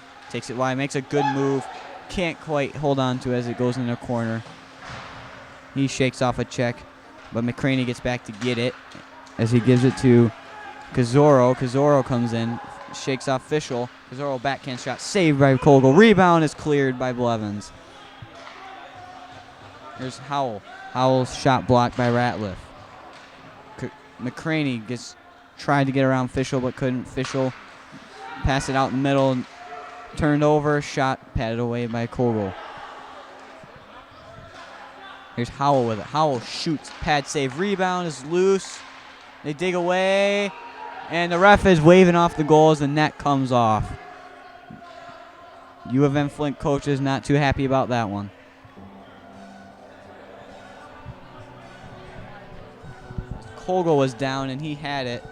wide, makes a good move. Can't quite hold on to it as it goes in the corner. He shakes off a check, but McCraney gets back to get it as he gives it to Kazoro. Kazoro comes in. Shakes off Fischel. Kazoro backhand shot saved by Kogel. Rebound is cleared by Blevins. Here's Howell. Howell's shot blocked by Ratliff. McCraney tried to get around Fischel but couldn't. Fischel passed it out in the middle. Turned over. Shot patted away by Kogel. Here's Howell with it. Howell shoots. Pad save. Rebound is loose. They dig away. And the ref is waving off the goal as the net comes off. U of M Flint coach is not too happy about that one. Kogel was down and he had it.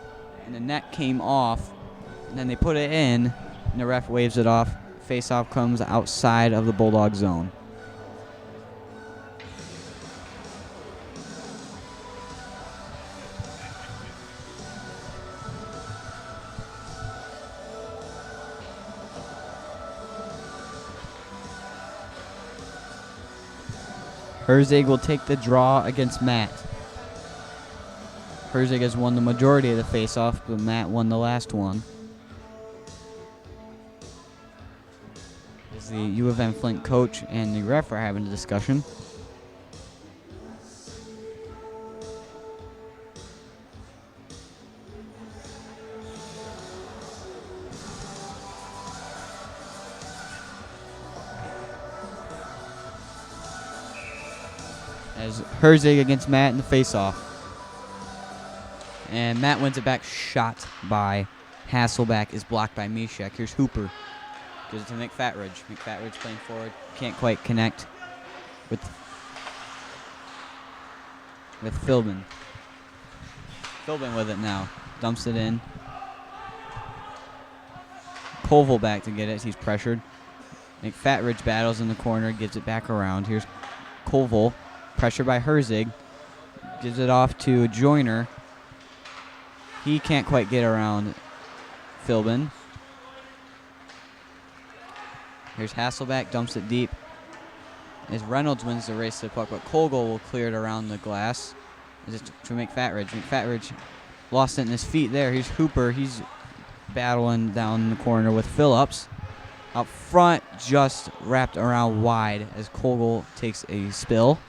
And the net came off. And then they put it in. And the ref waves it off. Face-off comes outside of the Bulldog zone. Herzig will take the draw against Matt. Herzig has won the majority of the face-off, but Matt won the last one. As the U of M Flint coach and the ref are having a discussion. As Herzig against Matt in the face-off. And Matt wins it back. Shot by Hasselback is blocked by Mishek. Here's Hooper. Gives it to McFatridge. McFatridge playing forward. Can't quite connect with Philbin. Philbin with it now. Dumps it in. Koval back to get it as he's pressured. McFatridge battles in the corner. Gives it back around. Here's Koval. Pressure by Herzig. Gives it off to Joyner. He can't quite get around Philbin. Here's Hasselback. Dumps it deep. As Reynolds wins the race to the puck, but Kogel will clear it around the glass. As it's to McFatridge. McFatridge lost it in his feet there. Here's Hooper. He's battling down the corner with Phillips. Up front, just wrapped around wide as Kogel takes a spill.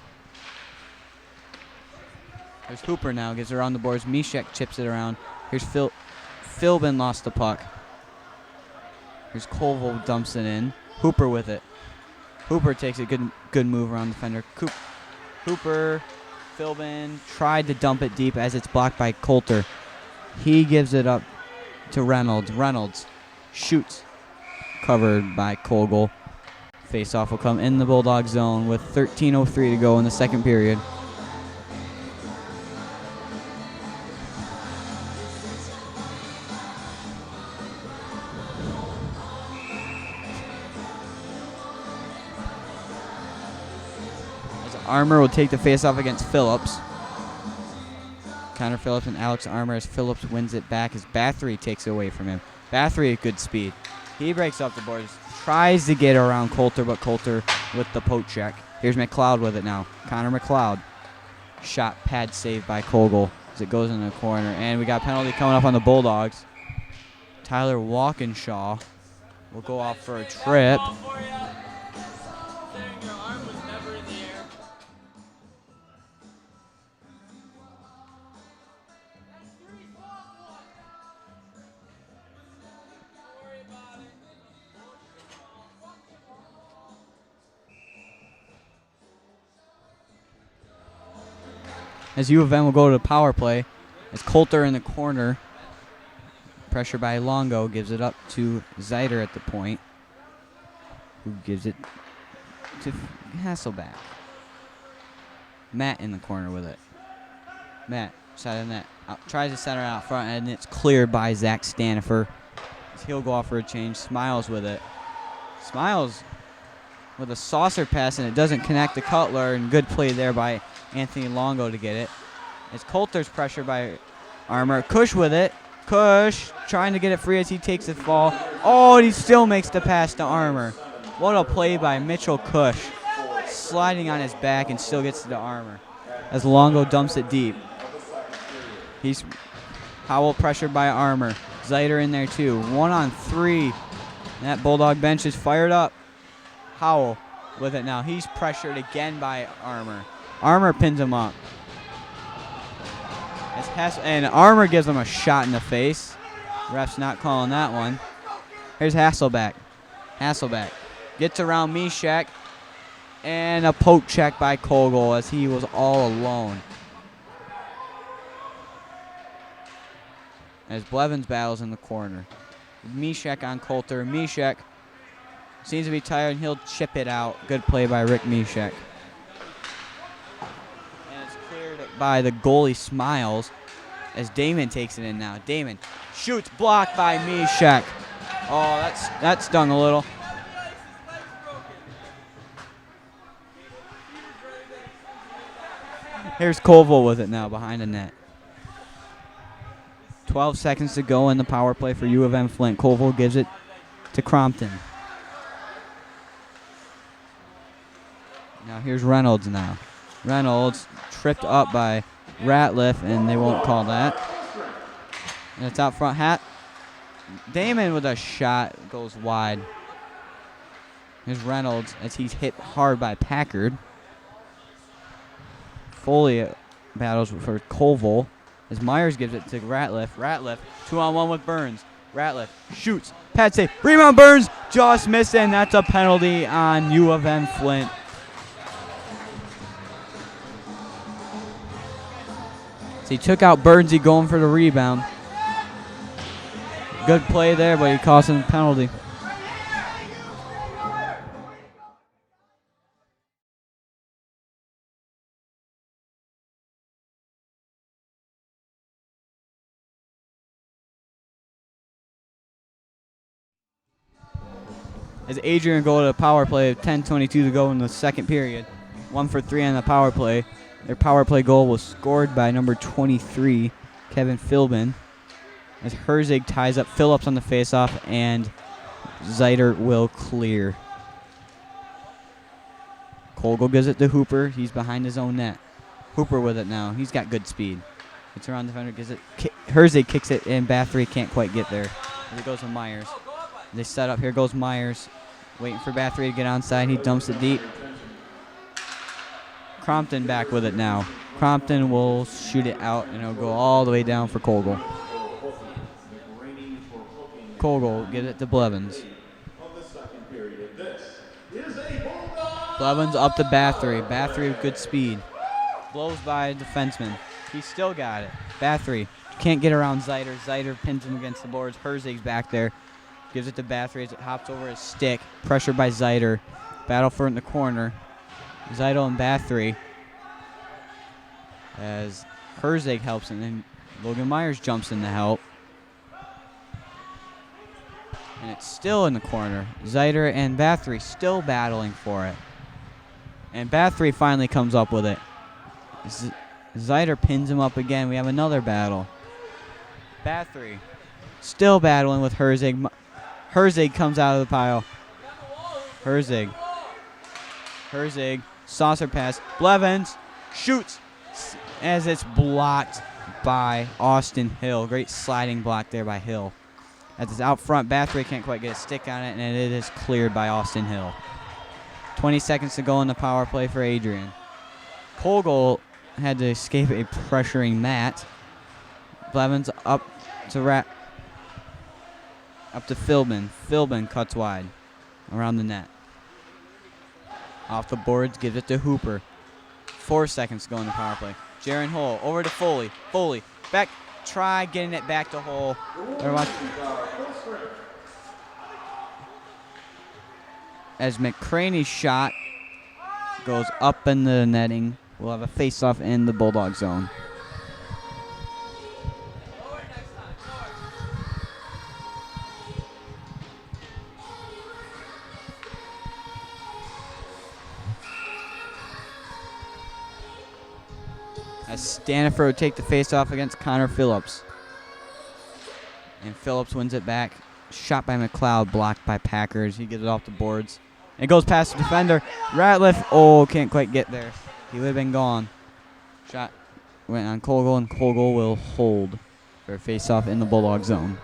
There's Hooper now, gives it around the boards. Mishek chips it around. Here's Philbin lost the puck. Here's Koval dumps it in. Hooper with it. Hooper takes a good move around the defender. Hooper, Philbin tried to dump it deep as it's blocked by Coulter. He gives it up to Reynolds. Reynolds shoots. Covered by Kogel. Face-off will come in the Bulldog zone with 13:03 to go in the second period. Armour will take the face-off against Phillips. Connor Phillips and Alex Armour as Phillips wins it back as Bathory takes it away from him. Bathory at good speed. He breaks up the boards, tries to get around Coulter, but Coulter with the poke check. Here's McLeod with it now. Connor McLeod. Shot pad saved by Kogel as it goes in the corner. And we got a penalty coming up on the Bulldogs. Tyler Walkinshaw will go off for a trip. as U of M will go to the power play. As Coulter in the corner. Pressure by Longo, gives it up to Zeiter at the point, who gives it to Hasselback. Matt in the corner with it. Matt, side of net, tries to center out front, and it's cleared by Zach Stanifer. He'll go off for a change. Smiles with it. Smiles with a saucer pass, and it doesn't connect to Cutler, and good play there by Anthony Longo to get it. As Coulter's pressured by Armour. Cush with it. Cush trying to get it free as he takes the fall. Oh, and he still makes the pass to Armour. What a play by Mitchell Cush. Sliding on his back and still gets to the Armour. As Longo dumps it deep. He's Howell pressured by Armour. Zeiter in there too. 1-on-3. That Bulldog bench is fired up. Howell with it now. He's pressured again by Armour. Armour pins him up. And Armour gives him a shot in the face. Ref's not calling that one. Here's Hasselback. Hasselback gets around Mishak. And a poke check by Kogel as he was all alone. As Blevins battles in the corner. Mishak on Coulter. Mishak seems to be tired and he'll chip it out. Good play by Rick Mishak. And it's cleared by the goalie Smiles as Damon takes it in now. Damon shoots, blocked by Mishak. Oh, that stung a little. Here's Colville with it now behind the net. 12 seconds to go in the power play for U of M Flint. Colville gives it to Crompton. Now here's Reynolds now. Reynolds tripped up by Ratliff, and they won't call that. And it's out front. Damon with a shot goes wide. Here's Reynolds as he's hit hard by Packard. Foley battles for Colville as Myers gives it to Ratliff. Ratliff 2-on-1 with Burns. Ratliff shoots. Pad save. Rebound Burns. Just missed it, and that's a penalty on U of M Flint. So he took out Burnsy going for the rebound. Good play there, but he cost him a penalty. As Adrian go to the power play, 10:22 to go in the second period. 1 for 3 on the power play. Their power play goal was scored by number 23, Kevin Philbin. As Herzig ties up Phillips on the faceoff, and Zeiter will clear. Kogel gives it to Hooper. He's behind his own net. Hooper with it now. He's got good speed. Gets around the defender, gives it. Herzig kicks it in. Bathory can't quite get there. Here goes to Myers. They set up. Here goes Myers. Waiting for Bathory to get onside. He dumps it deep. Crompton back with it now. Crompton will shoot it out, and it'll go all the way down for Kogel. Kogel gives it to Blevins. Blevins up to Bathory. Bathory with good speed. Blows by a defenseman. He's still got it. Bathory can't get around Zeiter. Zeiter pins him against the boards. Herzig's back there. Gives it to Bathory as it hops over his stick. Pressure by Zeiter. Battle for it in the corner. Zeidel and Bathory. As Herzig helps, and then Logan Myers jumps in to help. And it's still in the corner. Zeiter and Bathory still battling for it. And Bathory finally comes up with it. Zeiter pins him up again. We have another battle. Bathory still battling with Herzig. Herzig comes out of the pile. Herzig. Saucer pass. Blevins shoots as it's blocked by Austin Hill. Great sliding block there by Hill. As it's out front, Bathory can't quite get a stick on it, and it is cleared by Austin Hill. 20 seconds to go in the power play for Adrian. Kogel had to escape a pressuring Matt. Blevins up to Philbin. Philbin cuts wide around the net. Off the boards, gives it to Hooper. 4 seconds to go in the power play. Jaron Hull over to Foley. Foley back, try getting it back to Hull. As McCraney's shot goes up in the netting, we'll have a face-off in the Bulldog zone. As Stanifer would take the face-off against Connor Phillips. And Phillips wins it back. Shot by McLeod, blocked by Packers. He gets it off the boards. It goes past the defender. Ratliff, can't quite get there. He would have been gone. Shot went on Colgall, and Colgall will hold for a face-off in the Bulldog zone.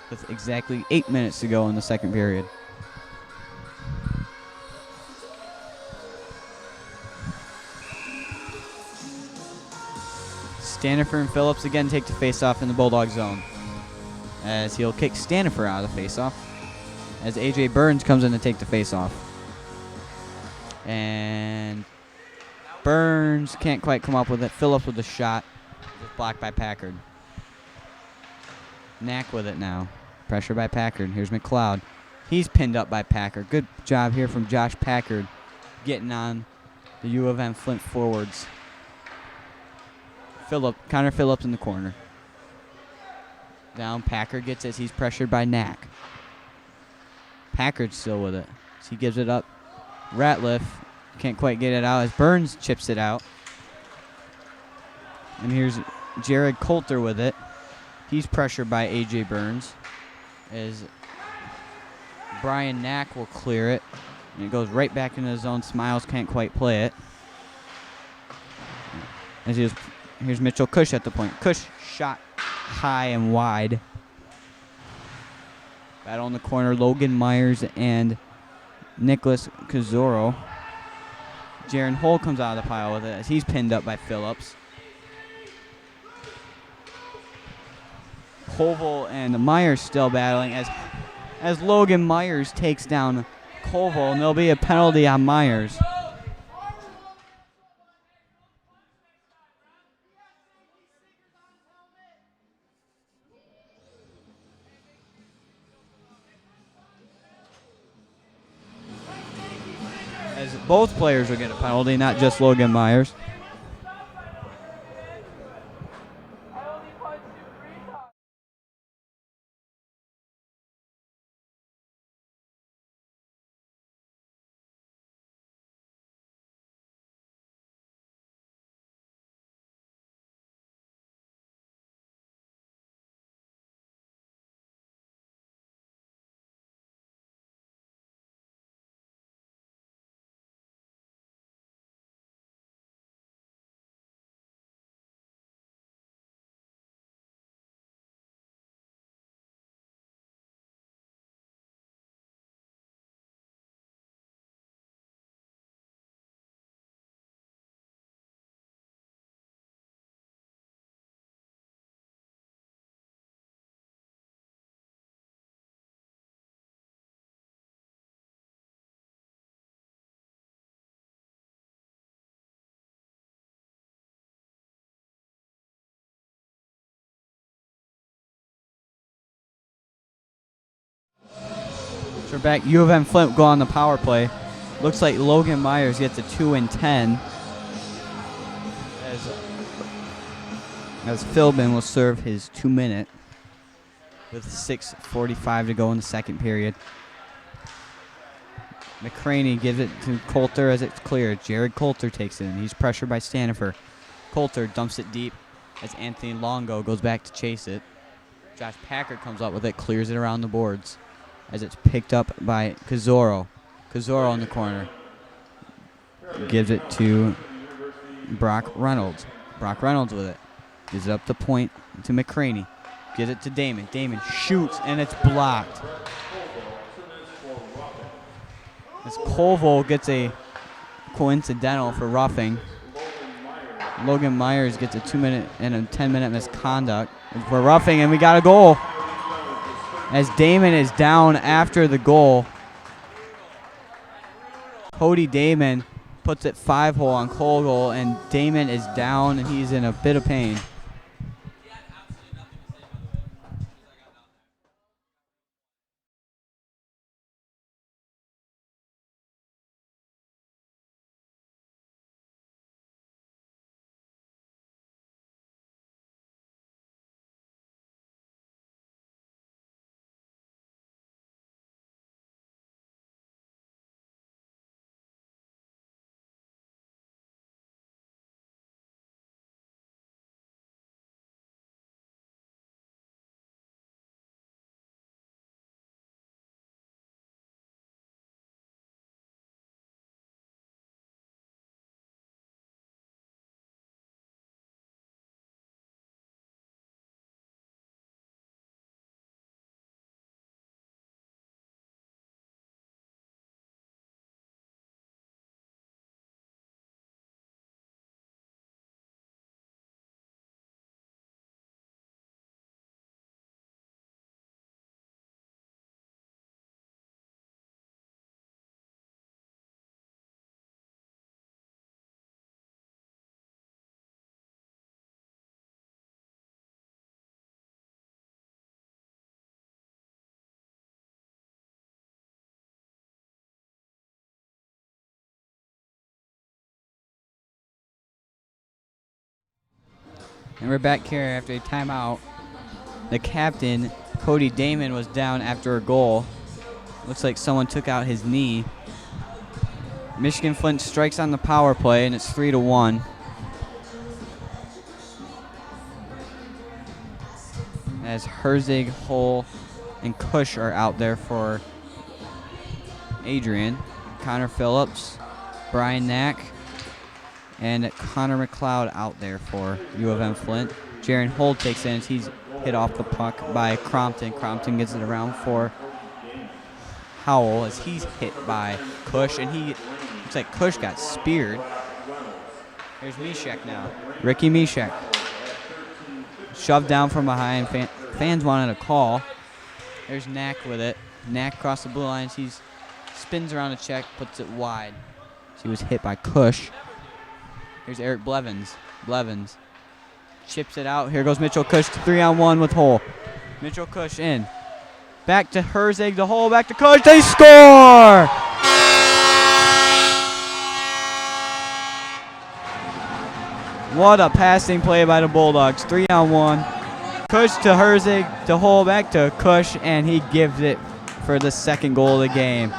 With exactly 8 minutes to go in the second period. Stanifer and Phillips again take the face-off in the Bulldog zone. As he'll kick Stanifer out of the face-off. As A.J. Burns comes in to take the face-off. And Burns can't quite come up with it. Phillips with the shot. Just blocked by Packard. Knack with it now. Pressure by Packard. Here's McLeod. He's pinned up by Packard. Good job here from Josh Packard getting on the U of M Flint forwards. Connor Phillips in the corner. Down, Packard gets it. He's pressured by Knack. Packard's still with it. So he gives it up. Ratliff can't quite get it out as Burns chips it out. And here's Jared Coulter with it. He's pressured by A.J. Burns. As Brian Knack will clear it. And it goes right back into the zone. Smiles can't quite play it. As here's Mitchell Cush at the point. Cush shot high and wide. Battle in the corner, Logan Myers and Nicholas Kazoro. Jaron Hull comes out of the pile with it as he's pinned up by Phillips. Koval and Myers still battling as Logan Myers takes down Koval, and there'll be a penalty on Myers. As both players will get a penalty, not just Logan Myers. We're back. U of M Flint go on the power play. Looks like Logan Myers gets a 2 and 10. As Philbin will serve his 2 minute with 6:45 to go in the second period. McCraney gives it to Coulter as it's cleared. Jared Coulter takes it in. He's pressured by Stanifer. Coulter dumps it deep as Anthony Longo goes back to chase it. Josh Packard comes up with it, clears it around the boards as it's picked up by Kazoro. Kazoro in the corner. Gives it to Brock Reynolds. Brock Reynolds with it. Gives it up the point to McCraney. Gives it to Damon. Damon shoots, and it's blocked. As Colville gets a coincidental for roughing. Logan Myers gets a 2 minute and a 10-minute misconduct for roughing, and we got a goal. As Damon is down after the goal. Cody Damon puts it 5-hole on Colgall, and Damon is down, and he's in a bit of pain. And we're back here after a timeout. The captain, Cody Damon, was down after a goal. Looks like someone took out his knee. Michigan-Flint strikes on the power play, and it's 3-1. As Herzig, Hull, and Cush are out there for Adrian. Connor Phillips, Brian Knack, and Connor McLeod out there for U of M Flint. Jaron Holt takes in as he's hit off the puck by Crompton. Crompton gets it around for Howell as he's hit by Cush, and he looks like Cush got speared. Here's Mishek now. Ricky Mishek. Shoved down from behind. Fans wanted a call. There's Knack with it. Knack across the blue line. He spins around a check, puts it wide. He was hit by Cush. Here's Eric Blevins. Blevins chips it out. Here goes Mitchell Cush, 3-on-1 with Hull. Mitchell Cush in. Back to Herzig, to Hull, back to Cush. They score! What a passing play by the Bulldogs. 3-on-1. Cush to Herzig, to Hull, back to Cush, and he gives it for the second goal of the game.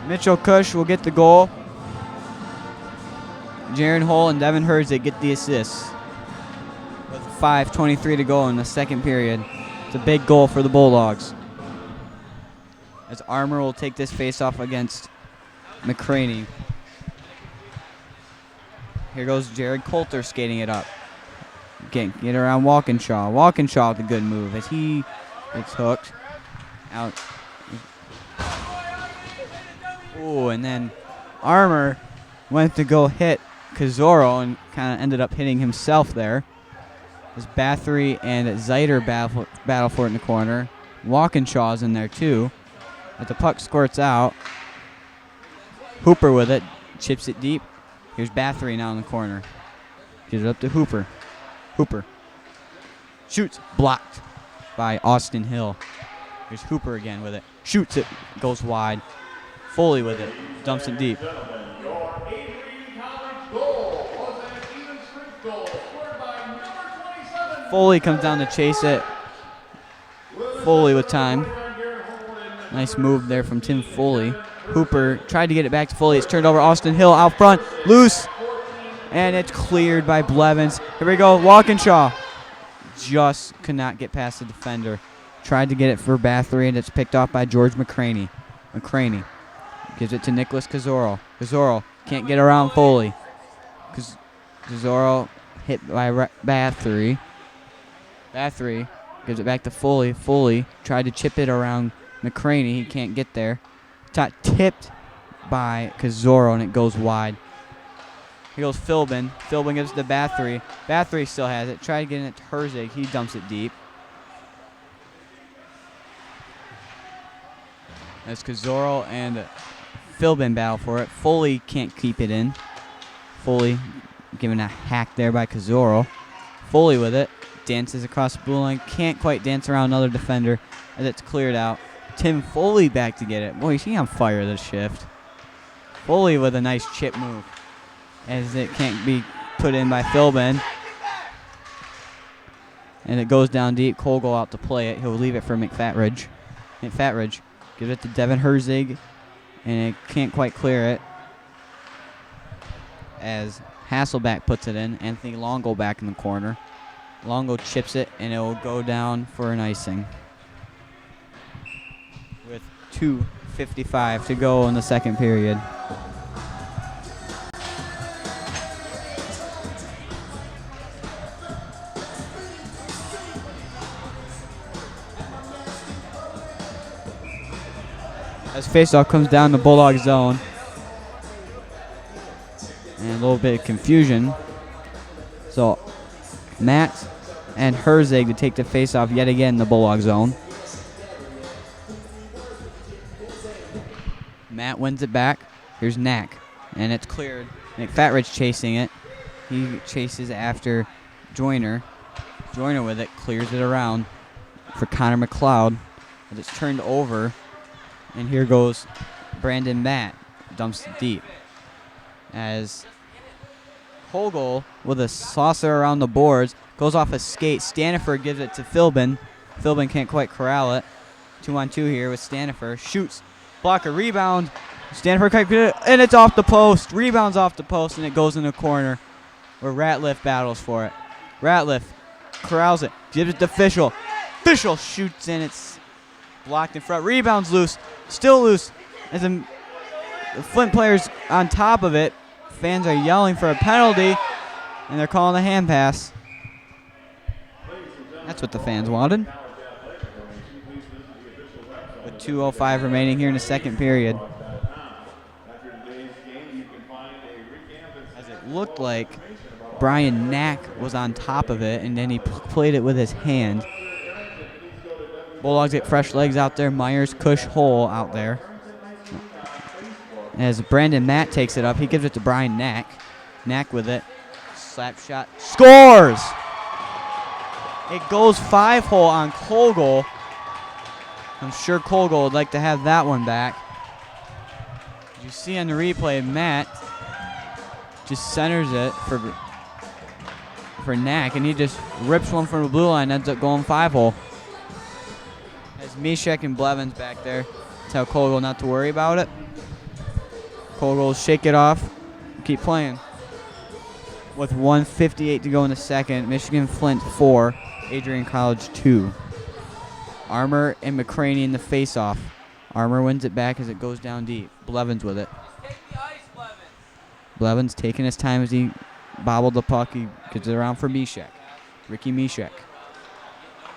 Mitchell Cush will get the goal. Jaron Hull and Devin Herzig get the assists. With 5:23 to go in the second period. It's a big goal for the Bulldogs. As Armour will take this face-off against McCraney. Here goes Jared Coulter skating it up. Get around Walkinshaw. Walkinshaw with a good move as he gets hooked. Out. Ooh, and then Armour went to go hit Kazoro and kind of ended up hitting himself there. There's Bathory and Zeiter battle for it in the corner. Walkinshaw's in there too. But the puck squirts out. Hooper with it. Chips it deep. Here's Bathory now in the corner. Gives it up to Hooper. Hooper. Shoots. Blocked by Austin Hill. Here's Hooper again with it. Shoots it. Goes wide. Foley with it. Dumps it deep. Foley comes down to chase it. Foley with time. Nice move there from Tim Foley. Hooper tried to get it back to Foley. It's turned over. Austin Hill out front. Loose. And it's cleared by Blevins. Here we go. Walkinshaw. Just could not get past the defender. Tried to get it for Bathory, and it's picked off by George McCraney. McCraney gives it to Nicholas Kazoro. Kazoro can't get around Foley. Kazoro hit by Bathory. Bathory gives it back to Foley. Foley tried to chip it around McCraney. He can't get there. Tipped by Kazoro, and it goes wide. Here goes Philbin. Philbin gives it to Bathory. Bathory still has it. Tried getting it to Herzig. He dumps it deep. As Kazoro and Philbin battle for it. Foley can't keep it in. Foley given a hack there by Kazoro. Foley with it. Dances across the blue line. Can't quite dance around another defender as it's cleared out. Tim Foley back to get it. Boy, is he on fire this shift. Foley with a nice chip move as it can't be put in by Philbin. And it goes down deep. Colgo out to play it. He'll leave it for McFatridge. McFatridge gives it to Devin Herzig, and it can't quite clear it as Hasselback puts it in. Anthony Longo back in the corner. Longo chips it, and it will go down for an icing with 2:55 to go in the second period. As faceoff comes down the Bulldog zone. And a little bit of confusion. So Matt and Herzig to take the faceoff yet again in the Bulldog zone. Matt wins it back. Here's Knack. And it's cleared. McFatridge chasing it. He chases after Joyner. Joyner with it. Clears it around for Connor McLeod. As it's turned over. And here goes Brandon Matt. Dumps it deep. As Kogel with a saucer around the boards. Goes off a skate. Stanifer gives it to Philbin. Philbin can't quite corral it. 2-on-2 here with Stanifer. Shoots. Blocker. Rebound. Stanifer can't get it. And it's off the post. Rebounds off the post. And it goes in the corner where Ratliff battles for it. Ratliff corrals it. Gives it to Fischel. Fischel shoots in. It's blocked in front. Rebounds loose. Still loose. As the Flint players on top of it. Fans are yelling for a penalty. And they're calling a hand pass. That's what the fans wanted. With 2:05 remaining here in the second period. As it looked like Brian Knack was on top of it, and then he played it with his hand. Bulldogs get fresh legs out there. Myers, Cush, Hole out there. As Brandon Matt takes it up, he gives it to Brian Knack. Knack with it. Slap shot. Scores! It goes 5-hole on Kogel. I'm sure Kogel would like to have that one back. You see on the replay, Matt just centers it for Knack, and he just rips one from the blue line, ends up going 5-hole. As Mishek and Blevins back there, tell Kogel not to worry about it. Kogel will shake it off, keep playing. With 1:58 to go in the second, Michigan-Flint 4, Adrian College 2. Armour and McCraney in the face-off. Armour wins it back as it goes down deep. Blevins with it. Blevins taking his time as he bobbled the puck. He gets it around for Mishek. Ricky Mishek.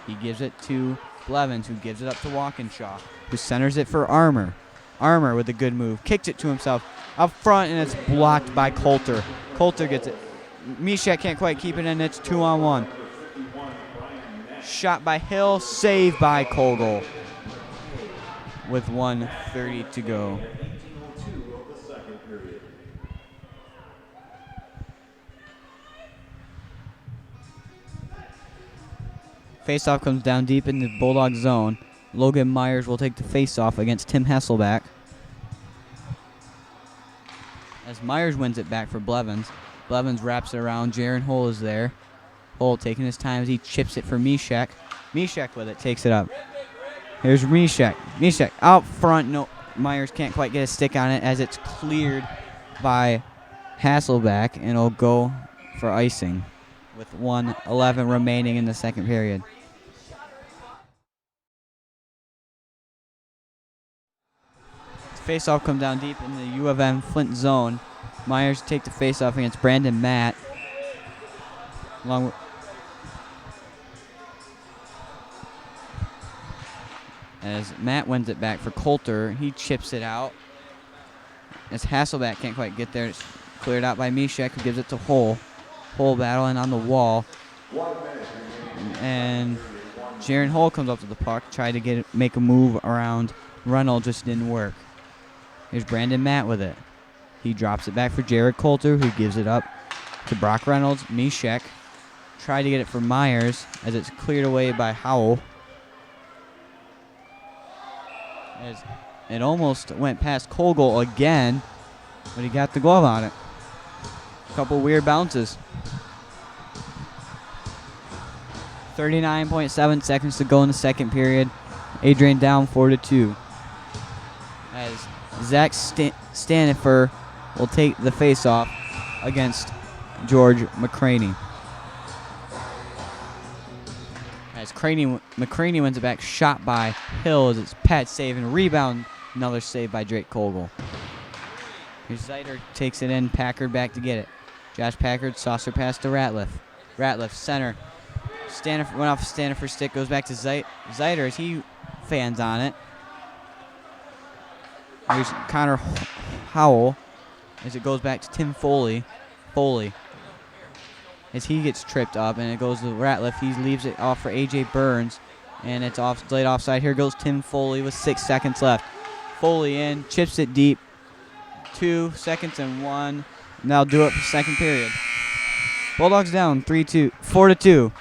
He gives it to Blevins, who gives it up to Walkinshaw, who centers it for Armour. Armour with a good move. Kicks it to himself up front, and it's blocked by Coulter. Coulter gets it. Mishek can't quite keep it in. It's 2-on-1. Shot by Hill. Saved by Kogel. With 1:30 to go. Faceoff comes down deep in the Bulldog zone. Logan Myers will take the faceoff against Tim Hasselback. As Myers wins it back for Blevins. Blevins wraps it around. Jaron Hull is there. Hull taking his time as he chips it for Mishek. Mishek with it, takes it up. Here's Mishek. Mishek out front. No, Myers can't quite get a stick on it as it's cleared by Hasselback, and it'll go for icing with 1:11 remaining in the second period. Faceoff come down deep in the U of M Flint zone. Myers take the faceoff against Brandon Matt. Along with as Matt wins it back for Coulter, he chips it out. As Hasselback can't quite get there, it's cleared out by Mishek, who gives it to Hull. Hull battling on the wall. And Jaron Hull comes up to the puck, try to make a move around Reynolds just didn't work. Here's Brandon Matt with it. He drops it back for Jared Coulter, who gives it up to Brock Reynolds. Mishek tried to get it for Myers as it's cleared away by Howell. As it almost went past Kogel again, but he got the glove on it. A couple weird bounces. 39.7 seconds to go in the second period. Adrian down 4-2. As Zach Stanifer will take the face-off against George McCraney. As McCraney wins it back, shot by Hill as it's Pat save and rebound. Another save by Drake Kogel. Here's Zeiter, takes it in, Packard back to get it. Josh Packard, saucer pass to Ratliff. Ratliff, center. Went off Stanifer's stick, goes back to Zeiter as he fans on it. Here's Connor Howell as it goes back to Tim Foley. As he gets tripped up and it goes to Ratliff. He leaves it off for A.J. Burns and it's late offside. Here goes Tim Foley with 6 seconds left. Foley in, chips it deep. 2 seconds and 1. Now do it for second period. Bulldogs down 4-2.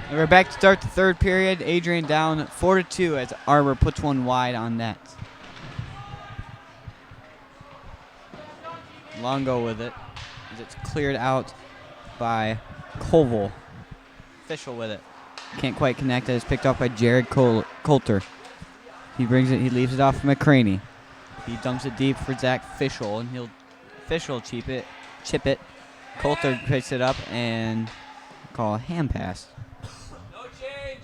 And we're back to start the third period. Adrian down 4-2 as Arbor puts one wide on net. Longo with it as it's cleared out by Koval. Official with it. Can't quite connect it. It's picked off by Jared Coulter. He brings it. He leaves it off for McCraney. He dumps it deep for Zach Fischel, and he'll chip it. Coulter picks it up and call a hand pass. No change.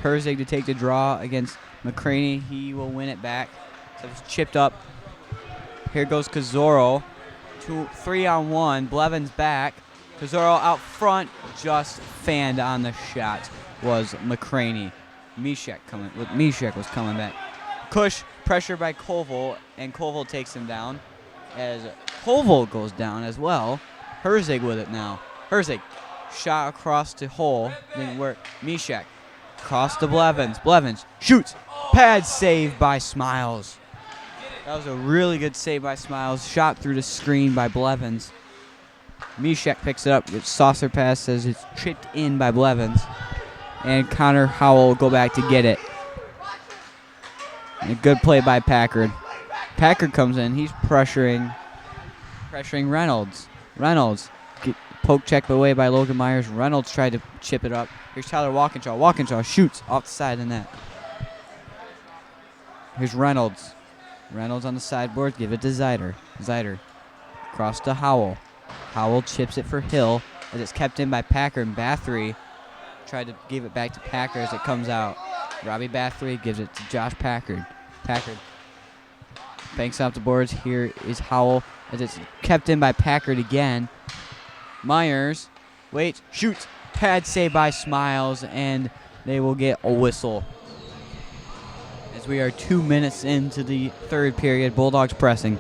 Herzig to take the draw against McCraney. He will win it back. So it's chipped up. Here goes Kazoro. 3-on-1. Blevins back. Kazoro out front. Just fanned on the shot was McCraney. Mishek was coming back. Kush pressure by Koval, and Koval takes him down. As Koval goes down as well. Herzig with it now. Herzig shot across the hole. Didn't work. Mishek across to Blevins. Blevins shoots. Pad save by Smiles. That was a really good save by Smiles. Shot through the screen by Blevins. Mishek picks it up. It's saucer pass as it's tripped in by Blevins. And Connor Howell will go back to get it. And a good play by Packard. Packard comes in. He's pressuring Reynolds. Reynolds poke checked away by Logan Myers. Reynolds tried to chip it up. Here's Tyler Walkinshaw. Walkinshaw shoots off the side of the net. Here's Reynolds. Reynolds on the sideboard. Give it to Zeider. Zeider across to Howell. Howell chips it for Hill as it's kept in by Packer, and Bathory tried to give it back to Packer as it comes out. Robbie Bathory gives it to Josh Packard. Packard banks off the boards. Here is Howell as it's kept in by Packard again. Myers waits, shoots. Pad save by Smiles, and they will get a whistle. As we are 2 minutes into the third period, Bulldogs pressing.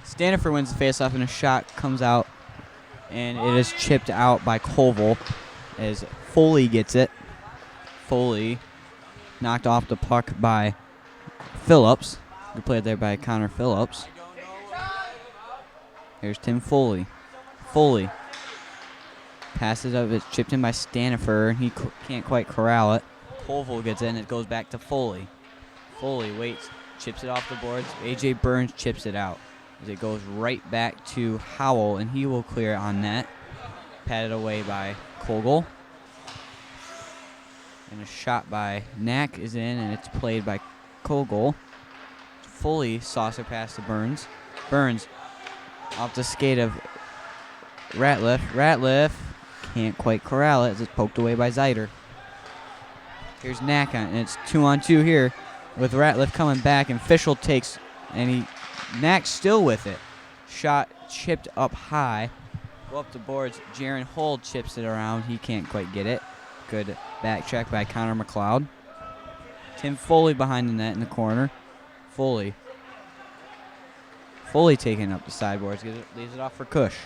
Stanifer wins the faceoff, and a shot comes out, and it is chipped out by Koval as Foley gets it. Foley knocked off the puck by Phillips. Good play there by Connor Phillips. Here's Tim Foley. Foley passes up. It's chipped in by Stanifer. He can't quite corral it. Koval gets in. It goes back to Foley. Foley waits, chips it off the boards. A.J. Burns chips it out. As it goes right back to Howell, and he will clear on net. Patted away by Kogel. And a shot by Knack is in, and it's played by Kogel. Fully saucer pass to Burns. Burns off the skate of Ratliff. Ratliff can't quite corral it as it's poked away by Zeider. Here's Knack on, and it's 2-on-2 here with Ratliff coming back, and Fischel takes, and Knack's still with it. Shot chipped up high. Go up the boards. Jaron Hull chips it around. He can't quite get it. Good back check by Connor McLeod. Tim Foley behind the net in the corner. Foley taking up the sideboards. Leaves it off for Cush.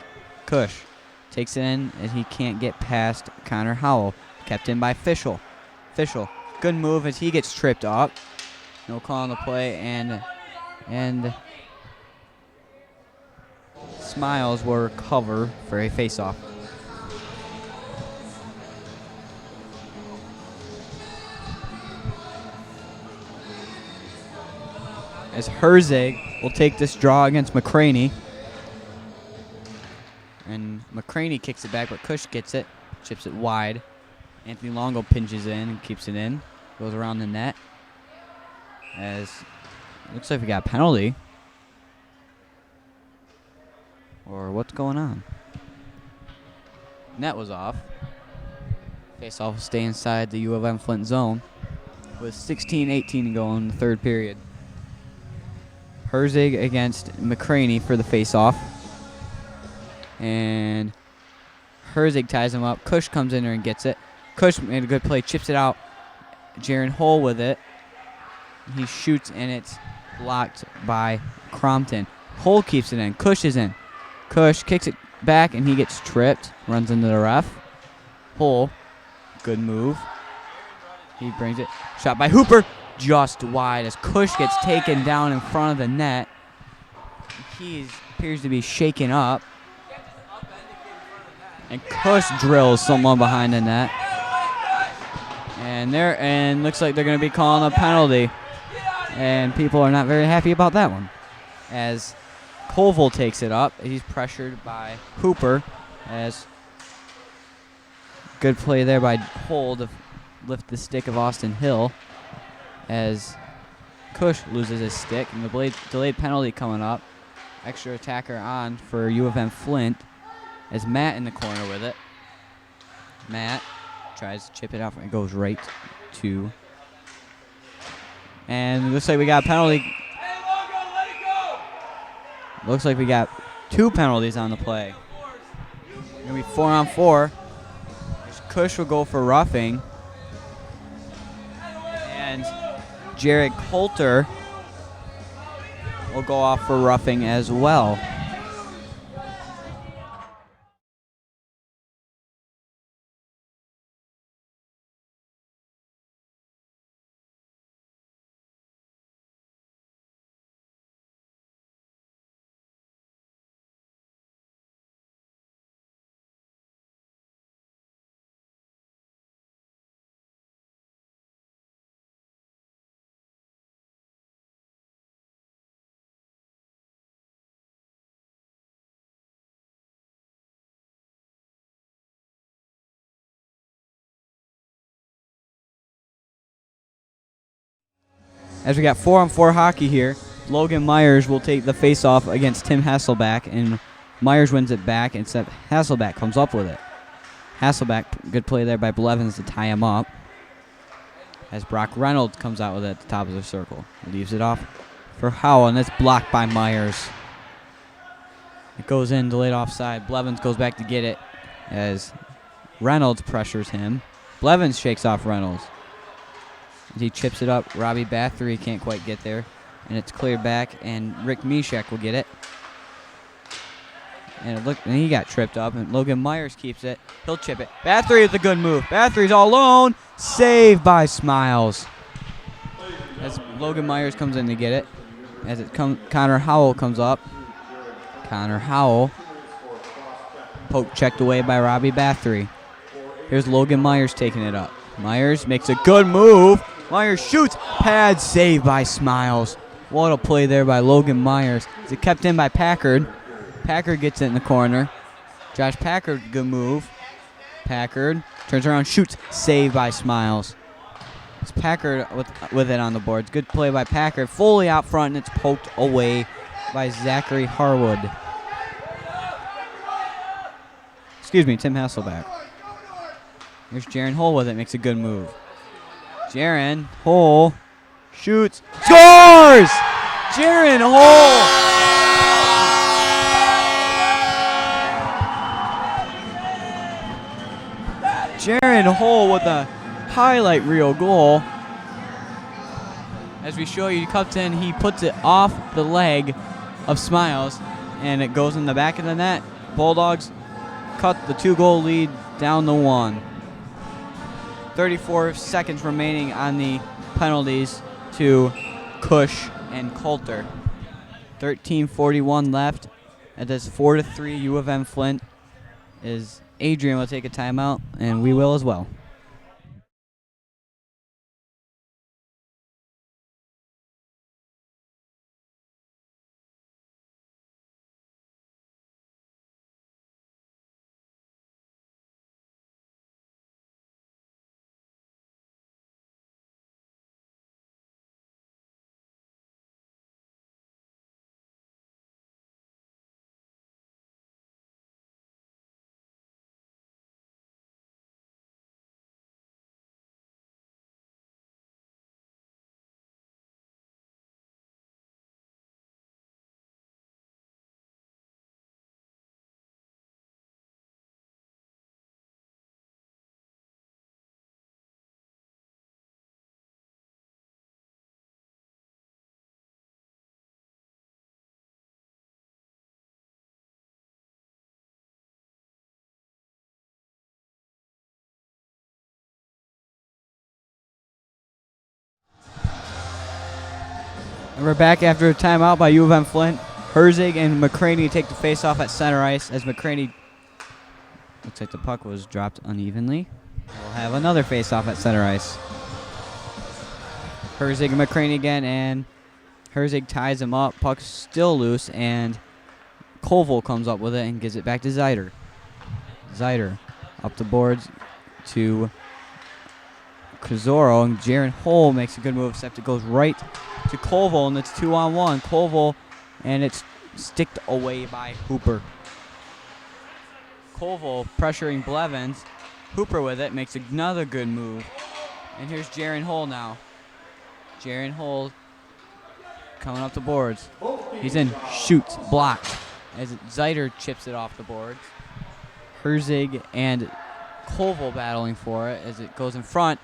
Cush takes it in, and he can't get past Connor Howell. Kept in by Fischel. Fischel. Good move as he gets tripped up. No call on the play, and Smiles will recover for a faceoff. As Herzig will take this draw against McCraney. And McCraney kicks it back, but Cush gets it, chips it wide. Anthony Longo pinches in and keeps it in. Goes around the net. As looks like we got a penalty. Or what's going on? Net was off. Faceoff will stay inside the U of M Flint zone with 16-18 to go in the third period. Herzig against McCraney for the face-off. And Herzig ties him up. Cush comes in there and gets it. Cush made a good play, chips it out. Jaron Hull with it. He shoots, and it's blocked by Crompton. Hull keeps it in. Cush is in. Cush kicks it back, and he gets tripped. Runs into the ref. Hull, good move. He brings it. Shot by Hooper. Just wide as Cush gets taken down in front of the net. He appears to be shaken up. And Cush drills someone behind the net. And looks like they're going to be calling a penalty. And people are not very happy about that one. As Colville takes it up. He's pressured by Hooper. As good play there by Hull to lift the stick of Austin Hill. As Cush loses his stick. And the delayed penalty coming up. Extra attacker on for U of M Flint. As Matt in the corner with it. Matt tries to chip it out. It goes right to. And it looks like we got a penalty. Looks like we got 2 penalties on the play. Going to be 4-on-4. Cush will go for roughing. And Jarek Coulter will go off for roughing as well. As we got 4-on-4 hockey here, Logan Myers will take the face-off against Tim Hasselback, and Myers wins it back, except Hasselback comes up with it. Hasselback, good play there by Blevins to tie him up. As Brock Reynolds comes out with it at the top of the circle. Leaves it off for Howell, and it's blocked by Myers. It goes in, delayed offside. Blevins goes back to get it as Reynolds pressures him. Blevins shakes off Reynolds. He chips it up. Robbie Bathory can't quite get there. And it's cleared back, and Rick Mishek will get it. And he got tripped up, and Logan Myers keeps it. He'll chip it. Bathory with a good move. Bathory's all alone. Saved by Smiles. As Logan Myers comes in to get it. As Connor Howell comes up. Connor Howell. Poke checked away by Robbie Bathory. Here's Logan Myers taking it up. Myers makes a good move. Myers shoots. Pad saved by Smiles. What a play there by Logan Myers. It's kept in by Packard. Packard gets it in the corner. Josh Packard, good move. Packard turns around, shoots. Saved by Smiles. It's Packard with it on the boards. Good play by Packard. Fully out front, and it's poked away by Zachary Harwood. Excuse me, Tim Hasselback. Here's Jaron Hull with it. Makes a good move. Jaron Hull shoots. Scores! Jaron Hull! Jaron Hull with a highlight reel goal. As we show you, he cuts in. He puts it off the leg of Smiles, and it goes in the back of the net. Bulldogs cut the 2-goal lead down to 1. 34 seconds remaining on the penalties to Cush and Coulter. 13:41 left. It is 4-3 U of M Flint. Adrian will take a timeout, and we will as well. And we're back after a timeout by U of M Flint. Herzig and McCraney take the face-off at center ice as McCraney, looks like the puck was dropped unevenly. We'll have another face-off at center ice. Herzig and McCraney again, and Herzig ties him up. Puck's still loose, and Koval comes up with it and gives it back to Zeider. Zeider up the boards to Kazoro, and Jaron Hole makes a good move, except it goes right to Koval, and it's 2-on-1. Koval, and it's sticked away by Hooper. Koval pressuring Blevins. Hooper with it, makes another good move. And here's Jaron Hole now. Jaron Hole coming up the boards. He's in, shoots, blocked, as Zeider chips it off the boards. Herzig and Koval battling for it as it goes in front,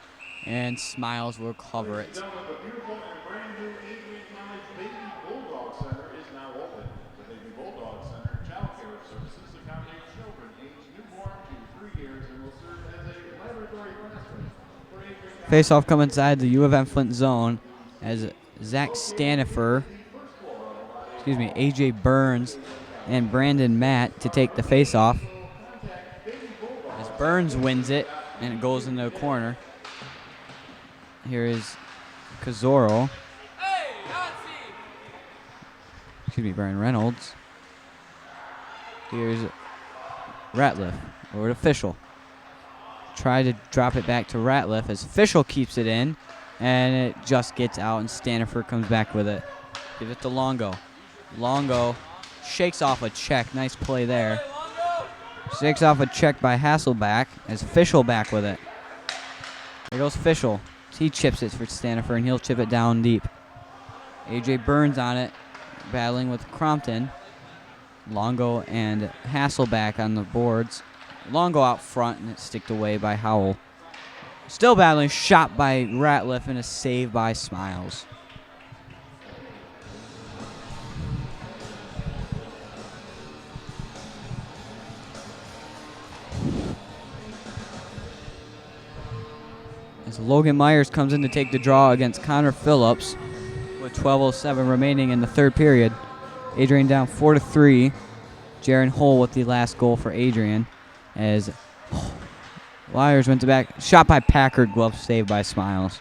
and Smiles will cover it. Face-off come inside the U of M Flint zone as Zach Stanifer, AJ Burns, and Brandon Matt to take the face-off. As Burns wins it, and it goes into the corner. Here is Kazoro. Brian Reynolds. Here's Ratliff, or official. Try to drop it back to Ratliff as Fischel keeps it in, and it just gets out, and Stanifer comes back with it. Give it to Longo. Longo shakes off a check. Nice play there. Shakes off a check by Hasselback as Fischel back with it. There goes Fischel. He chips it for Stanifer, and he'll chip it down deep. AJ Burns on it, battling with Crompton. Longo and Hasselback on the boards. Longo out front, and it's sticked away by Howell. Still battling, shot by Ratliff, and a save by Smiles. As Logan Myers comes in to take the draw against Connor Phillips with 12:07 remaining in the third period. Adrian down 4-3. Jaron Hole with the last goal for Adrian. As Myers went to back. Shot by Packard. Glove saved by Smiles.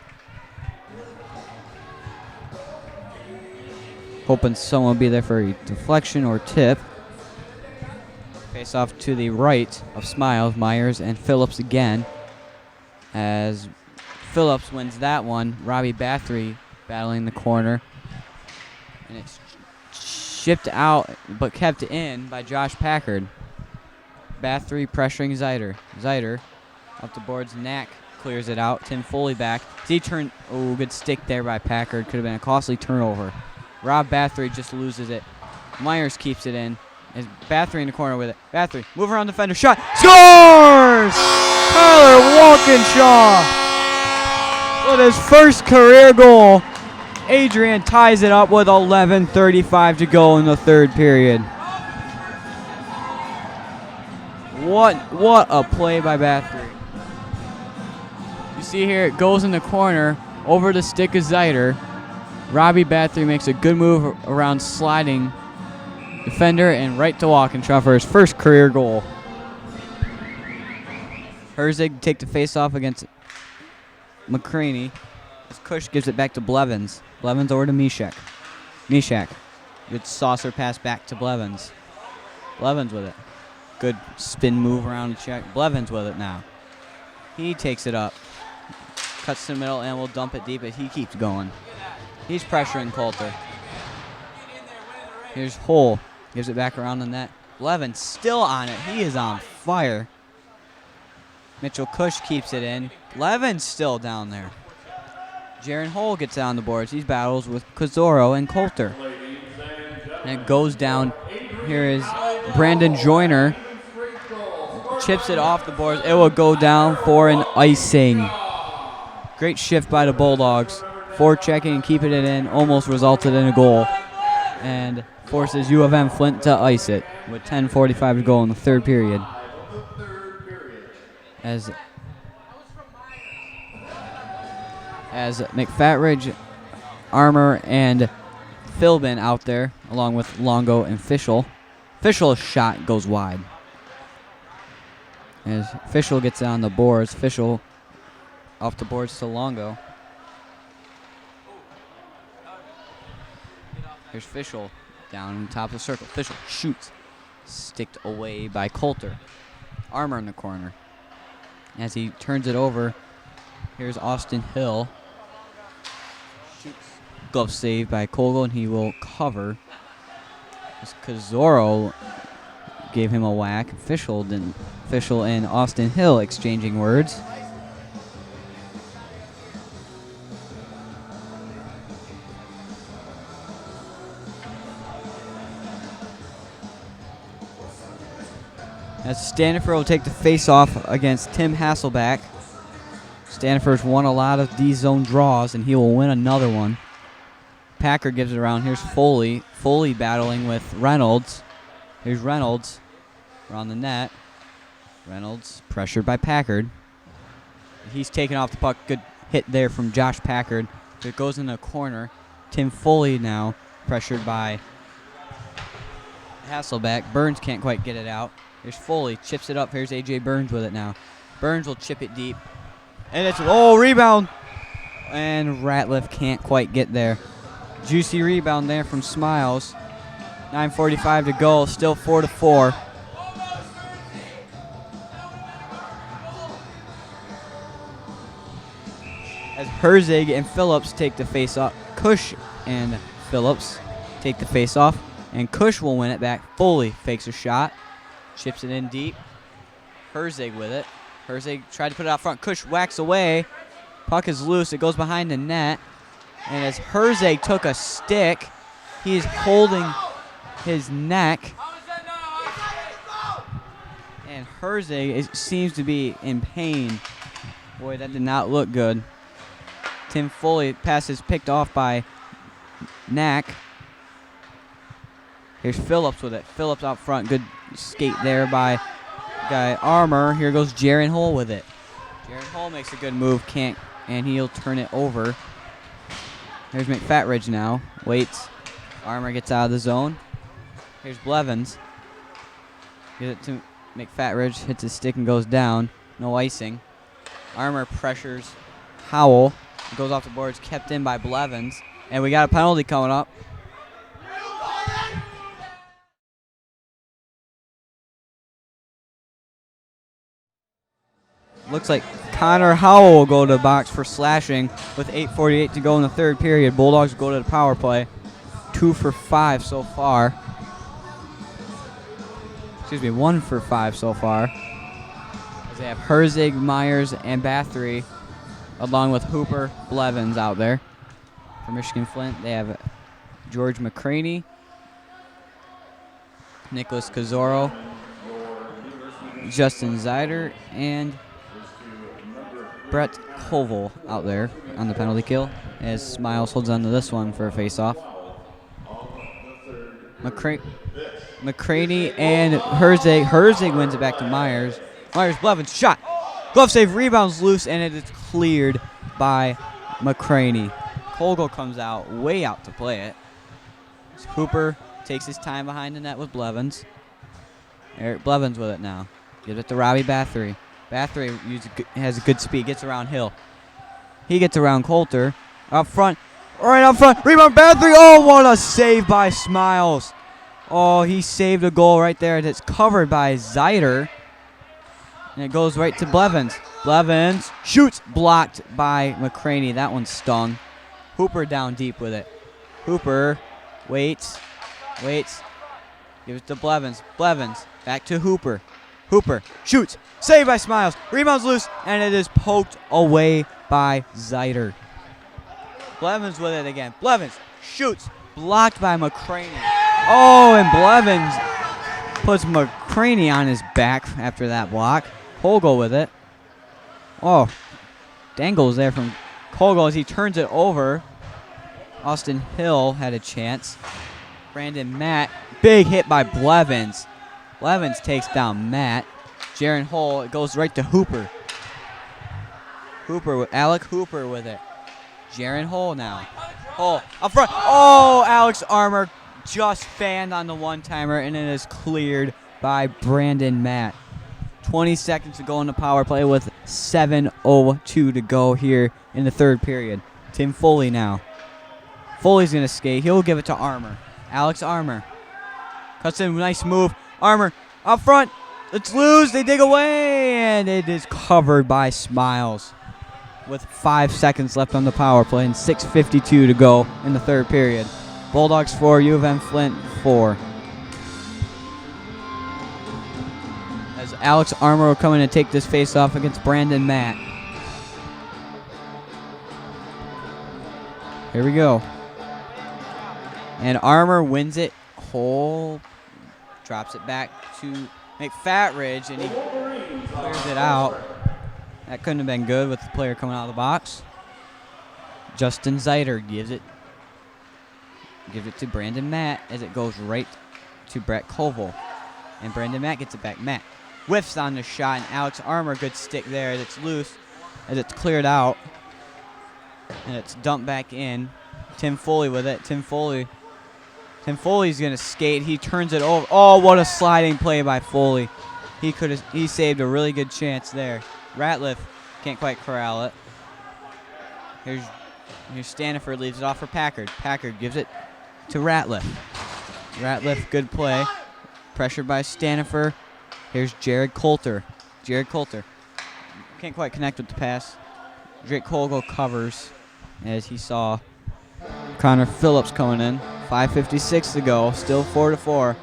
Hoping someone will be there for a deflection or tip. Face off to the right of Smiles. Myers and Phillips again. As Phillips wins that one. Robbie Bathory battling the corner. And it's shipped out but kept in by Josh Packard. Bathory pressuring Zeider. Zeider up the boards. Knack clears it out. Tim Foley back. Oh, good stick there by Packard. Could have been a costly turnover. Rob Bathory just loses it. Myers keeps it in. As Bathory in the corner with it. Bathory, move around defender. Shot. Scores! Tyler Walkinshaw with his first career goal. Adrian ties it up with 11:35 to go in the third period. What a play by Bathory. You see here, it goes in the corner over the stick of Zeider. Robbie Bathory makes a good move around sliding defender and right to Walkinshaw for his first career goal. Herzig take the face-off against McCraney. As Kush gives it back to Blevins. Blevins over to Mishak. Good saucer pass back to Blevins. Blevins with it. Good spin move around the check. Blevins with it now. He takes it up. Cuts to the middle and will dump it deep, but he keeps going. He's pressuring Coulter. Here's Hole. Gives it back around the net. Blevins still on it. He is on fire. Mitchell Kush keeps it in. Blevins still down there. Jaron Hole gets on the boards. He battles with Kazoro and Coulter. And it goes down. Here is Brandon Joyner. Chips it off the boards. It will go down for an icing. Great shift by the Bulldogs. Forechecking and keeping it in. Almost resulted in a goal. And forces U of M Flint to ice it with 10:45 to go in the third period. As McFatridge, Armour, and Philbin out there along with Longo and Fischel. Fischel's shot goes wide. As Fischel gets it on the boards, Fischel off the boards to Longo. Here's Fischel down on top of the circle. Fischel shoots. Sticked away by Coulter. Armour in the corner. As he turns it over, here's Austin Hill. Shoots. Glove saved by Kogel, and he will cover. As Kazoro gave him a whack. Fischel didn't. Fischel and Austin Hill exchanging words. As Standiford will take the face-off against Tim Hasselback. Standiford's won a lot of D-zone draws, and he will win another one. Packard gives it around. Here's Foley. Foley battling with Reynolds. Here's Reynolds around the net. Reynolds pressured by Packard. He's taken off the puck. Good hit there from Josh Packard. It goes in the corner. Tim Foley now pressured by Hasselback. Burns can't quite get it out. Here's Foley, chips it up. Here's A.J. Burns with it now. Burns will chip it deep. And it's, rebound. And Ratliff can't quite get there. Juicy rebound there from Smiles. 9:45 to go, still 4-4. As Herzig and Phillips take the face off. Cush and Phillips take the face off. And Cush will win it back. Foley fakes a shot. Chips it in deep. Herzig with it. Herzig tried to put it out front. Cush whacks away. Puck is loose. It goes behind the net. And as Herzig took a stick, he is holding his neck. And Herzig seems to be in pain. Boy, that did not look good. Tim Foley passes picked off by Knack. Here's Phillips with it. Phillips out front. Good skate there by guy Armour. Here goes Jaron Hull with it. Jaron Hull makes a good move. Can't, and he'll turn it over. Here's McFatridge now. Waits. Armour gets out of the zone. Here's Blevins. Gives it to McFatridge. Hits his stick and goes down. No icing. Armour pressures Howell. Goes off the boards. Kept in by Blevins. And we got a penalty coming up. Looks like Connor Howell will go to the box for slashing with 8:48 to go in the third period. Bulldogs go to the power play. 2 for 5 so far. Excuse me, 1 for 5 so far. As they have Herzig, Myers, and Bathory, along with Hooper, Blevins out there. For Michigan-Flint, they have George McCraney, Nicholas Kazoro, Justin Zeider, and Brett Koval out there on the penalty kill, as Smiles holds on to this one for a face-off. McCraney and Herzig. Herzig wins it back to Myers. Myers, Blevins, shot. Glove save, rebounds loose, and it is cleared by McCraney. Kogel comes out, way out to play it. Hooper takes his time behind the net with Blevins. Eric Blevins with it now. Gives it to Robbie Bathory. Bathory has a good speed, gets around Hill. He gets around Coulter. Up front, right up front, rebound Bathory. Oh, what a save by Smiles. Oh, he saved a goal right there that's covered by Zeider. And it goes right to Blevins. Blevins shoots, blocked by McCraney. That one stung. Hooper down deep with it. Hooper waits. Gives it to Blevins. Blevins back to Hooper. Hooper shoots. Saved by Smiles. Rebounds loose, and it is poked away by Zeider. Blevins with it again. Blevins shoots. Blocked by McCraney. Oh, and Blevins puts McCraney on his back after that block. Kogel with it. Oh, dangles there from Kogel as he turns it over. Austin Hill had a chance. Brandon Matt. Big hit by Blevins. Blevins takes down Matt. Jaron Hull, it goes right to Hooper. Alec Hooper with it. Jaron Hull now. Oh, up front. Oh, Alex Armour just fanned on the one-timer, and it is cleared by Brandon Matt. 20 seconds to go in the power play with 7:02 to go here in the third period. Tim Foley now. Foley's going to skate. He'll give it to Armour. Alex Armour. Cuts in, nice move. Armour up front. It's loose. They dig away, and it is covered by Smiles with 5 seconds left on the power play and 6:52 to go in the third period. Bulldogs 4, U of M Flint 4. As Alex Armour will come in and take this face-off against Brandon Matt. Here we go. And Armour wins it whole. Drops it back to McFatridge, and he clears it out. That couldn't have been good with the player coming out of the box. Justin Zeiter gives it to Brandon Matt as it goes right to Brett Koval. And Brandon Matt gets it back. Matt whiffs on the shot, and Alex Armour, good stick there as it's loose, as it's cleared out. And it's dumped back in. Tim Foley with it. Tim Foley's going to skate. He turns it over. Oh, what a sliding play by Foley. He saved a really good chance there. Ratliff can't quite corral it. Here's Staniford, leaves it off for Packard. Packard gives it to Ratliff. Ratliff, good play. Pressured by Staniford. Here's Jared Coulter. Jared Coulter can't quite connect with the pass. Drake Colgo covers as he saw Connor Phillips coming in. 5:56 to go. Still 4-4.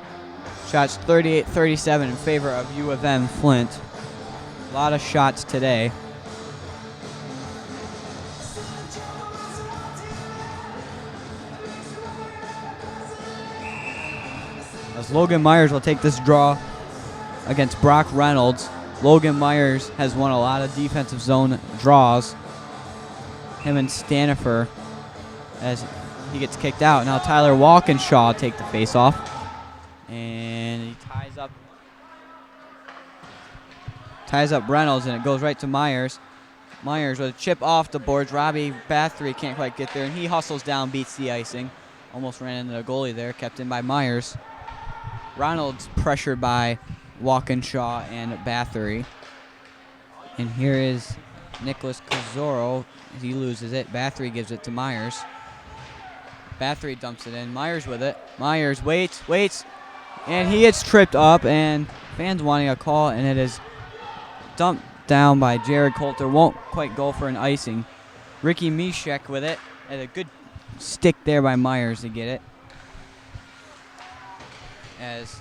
Shots 38-37 in favor of U of M Flint. A lot of shots today. As Logan Myers will take this draw against Brock Reynolds. Logan Myers has won a lot of defensive zone draws. Him and Stanifer as he gets kicked out. Now Tyler Walkinshaw take the face-off. And he ties up Reynolds, and it goes right to Myers. Myers with a chip off the boards. Robbie Bathory can't quite get there, and he hustles down, beats the icing. Almost ran into the goalie there, kept in by Myers. Reynolds pressured by Walkinshaw and Bathory. And here is Nicholas Cazoro. He loses it. Bathory gives it to Myers. Bathory dumps it in. Myers with it. Myers waits, and he gets tripped up, and fans wanting a call, and it is dumped down by Jared Coulter. Won't quite go for an icing. Ricky Mishek with it, and a good stick there by Myers to get it. As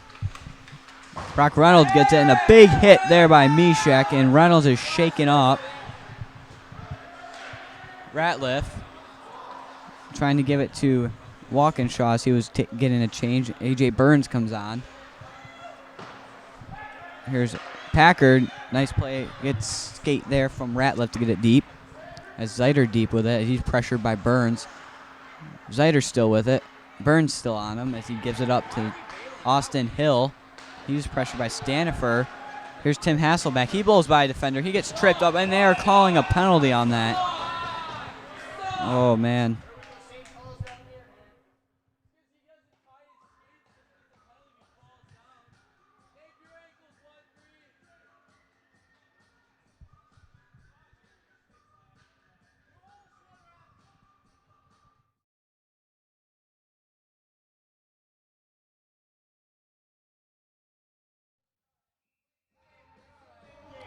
Brock Reynolds gets it, and a big hit there by Mishek, and Reynolds is shaken up. Ratliff trying to give it to Walkinshaw as he was getting a change. A.J. Burns comes on. Here's Packard. Nice play. Gets skate there from Ratliff to get it deep. As Zeiter deep with it. He's pressured by Burns. Zeiter still with it. Burns still on him as he gives it up to Austin Hill. He's pressured by Stanifer. Here's Tim Hasselbeck. He blows by a defender. He gets tripped up, and they are calling a penalty on that. Oh, man.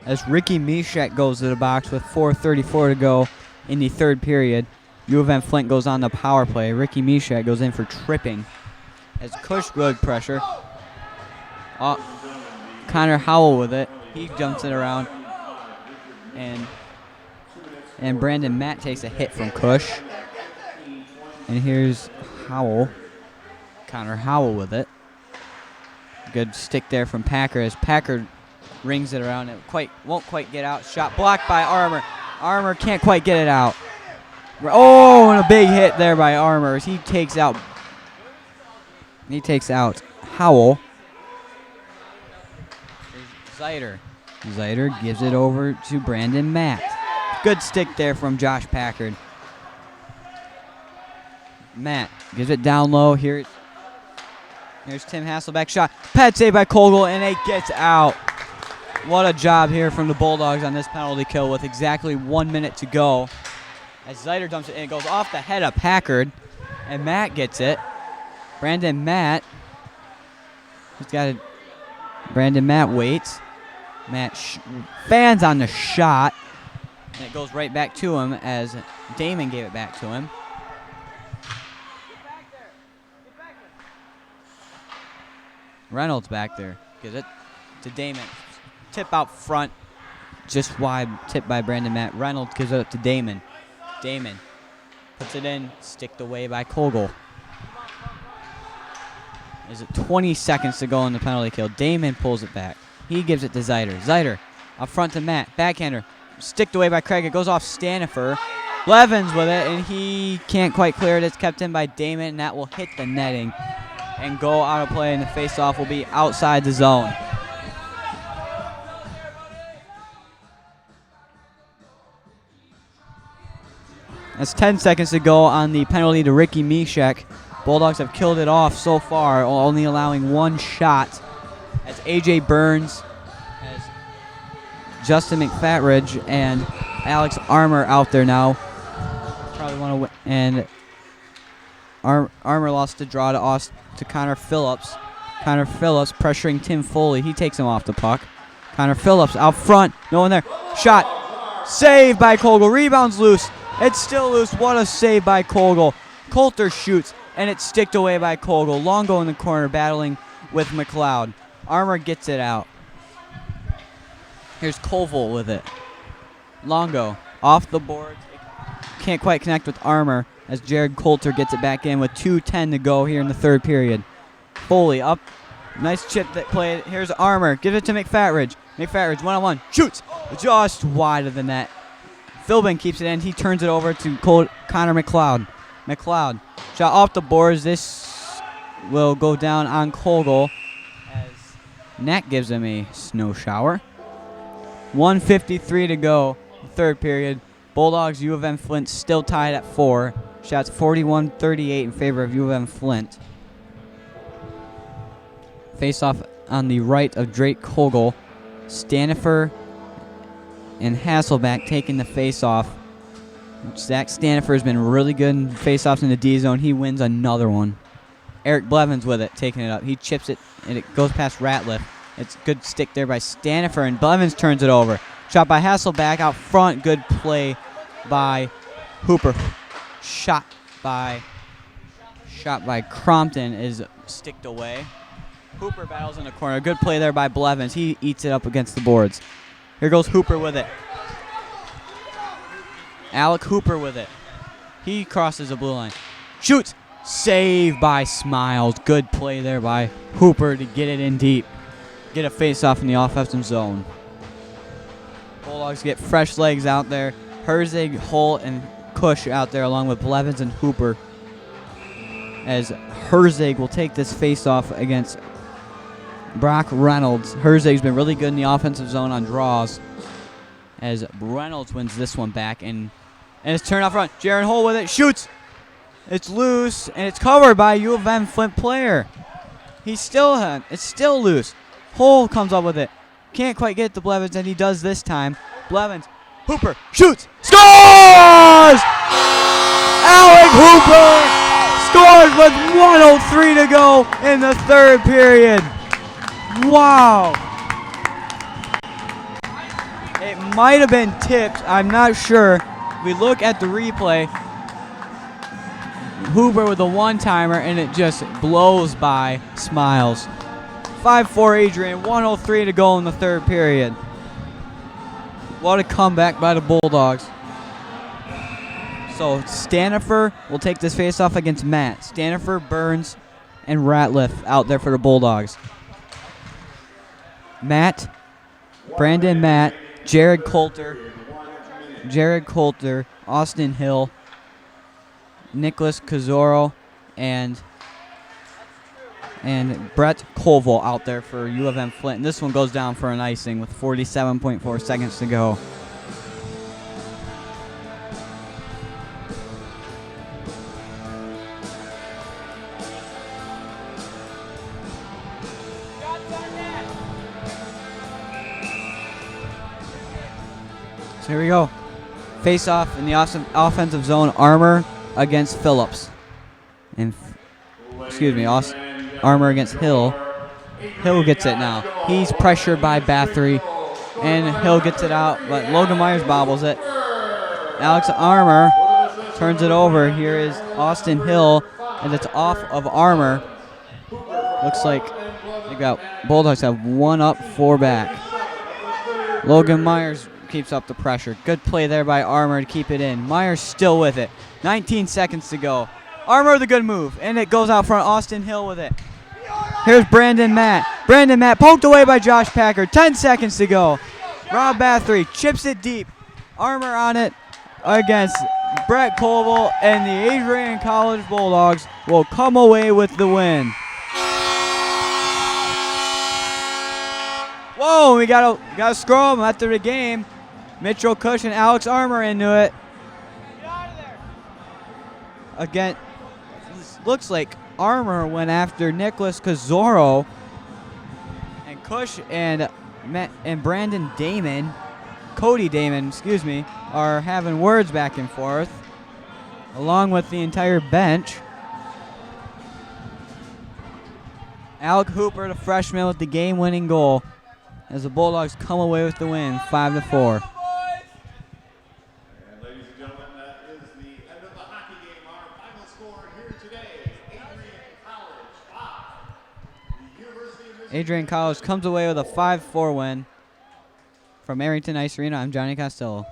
As Ricky Mishek goes to the box with 4:34 to go in the third period. U of M Flint goes on the power play. Ricky Mishek goes in for tripping. As Kush good pressure. Connor Howell with it. He jumps it around. And Brandon Matt takes a hit from Kush. And here's Howell. Connor Howell with it. Good stick there from Packard as Packard rings it around. It won't quite get out. Shot blocked by Armour. Armour can't quite get it out. Oh, and a big hit there by Armour as he takes out Howell. Zeiter. Zeiter gives it over to Brandon Matt. Good stick there from Josh Packard. Matt gives it down low. Here's Tim Hasselbeck shot. Pad save by Kogel, and it gets out. What a job here from the Bulldogs on this penalty kill with exactly 1 minute to go. As Zeiter dumps it in, it goes off the head of Packard, and Matt gets it. Brandon Matt waits. Matt fans on the shot, and it goes right back to him as Damon gave it back to him. Reynolds back there. Gives it to Damon. Tip out front. Just wide. Tip by Brandon Matt. Reynolds gives it up to Damon. Damon puts it in. Sticked away by Kogel. Is it 20 seconds to go in the penalty kill? Damon pulls it back. He gives it to Zeiter. Zeiter up front to Matt. Backhander. Sticked away by Craig. It goes off Stanifer. Blevins with it, and he can't quite clear it. It's kept in by Damon, and that will hit the netting and go out of play, and the face-off will be outside the zone. That's 10 seconds to go on the penalty to Ricky Mishek. Bulldogs have killed it off so far, only allowing one shot. As A.J. Burns, as Justin McFatridge, and Alex Armour out there now. Probably want to win. And Armour lost the draw to Connor Phillips. Connor Phillips pressuring Tim Foley. He takes him off the puck. Connor Phillips out front. No one there. Shot. Saved by Kogel. Rebounds loose. It's still loose. What a save by Kogel. Coulter shoots, and it's sticked away by Kogel. Longo in the corner battling with McLeod. Armour gets it out. Here's Koval with it. Longo off the boards. Can't quite connect with Armour as Jared Coulter gets it back in with 2:10 to go here in the third period. Foley up. Nice chip that played. Here's Armour. Gives it to McFatridge. McFatridge one-on-one. Shoots. Just wide of the net. Philbin keeps it in. He turns it over to Connor McLeod. McLeod. Shot off the boards. This will go down on Kogel as Nat gives him a snow shower. 1:53 to go. Third period. Bulldogs, U of M Flint still tied at 4. Shots 41-38 in favor of U of M Flint. Face-off on the right of Drake Kogel. Stanifer and Hasselback taking the face-off. Zach Stanifer has been really good in face-offs in the D zone. He wins another one. Eric Blevins with it, taking it up. He chips it, and it goes past Ratliff. It's a good stick there by Stanifer, and Blevins turns it over. Shot by Hasselback out front. Good play by Hooper. Shot by Crompton is sticked away. Hooper battles in the corner. Good play there by Blevins. He eats it up against the boards. Here goes Hooper with it. Alec Hooper with it. He crosses the blue line. Shoots. Saved by Smiles. Good play there by Hooper to get it in deep. Get a face-off in the offensive zone. Bulldogs get fresh legs out there. Herzig, Holt, and Cush out there along with Blevins and Hooper. As Herzig will take this face-off against Brock Reynolds. Herzig's been really good in the offensive zone on draws. As Reynolds wins this one back, and it's turned out front. Jaron Holt with it. Shoots. It's loose, and it's covered by a U of M Flint player. It's still loose. Holt comes up with it. Can't quite get it to Blevins, and he does this time. Blevins. Hooper. Shoots. Scores! Alec Hooper scores with 1:03 to go in the third period. Wow. It might have been tipped. I'm not sure. If we look at the replay, Hooper with a one-timer, and it just blows by Smiles. 5-4 Adrian, 1:03 to go in the third period. What a comeback by the Bulldogs. So Stanifer will take this face-off against Matt. Stanifer, Burns, and Ratliff out there for the Bulldogs. Brandon Matt, Jared Coulter, Austin Hill, Nicholas Cazoro, and Brett Koval out there for U of M Flint. And this one goes down for an icing with 47.4 seconds to go. So here we go. Face off in the offensive zone. Armor against Phillips. And Armor against Hill. Hill gets it now. He's pressured by Bathory. And Hill gets it out, but Logan Myers bobbles it. Alex Armor turns it over. Here is Austin Hill, and it's off of Armor. Looks like Bulldogs have 1 up, 4 back. Logan Myers keeps up the pressure. Good play there by Armor to keep it in. Myers still with it. 19 seconds to go. Armor with a good move, and it goes out front. Austin Hill with it. Here's Brandon Matt. Brandon Matt poked away by Josh Packard. 10 seconds to go. Rob Bathory chips it deep. Armor on it against Brett Colville, and the Adrian College Bulldogs will come away with the win. Whoa, we got a scrum after the game. Mitchell Cush and Alex Armor into it. Again, looks like Armor went after Nicholas Cazoro, and Cush and Brandon Damon, Cody Damon, are having words back and forth, along with the entire bench. Alec Hooper, the freshman, with the game-winning goal, as the Bulldogs come away with the win, 5-4. And ladies and gentlemen, that is the end of the hockey game. Our final score here today, Adrian College 5. The University of Michigan. Adrian College comes away with a 5-4 win. From Arrington Ice Arena, I'm Johnny Costello.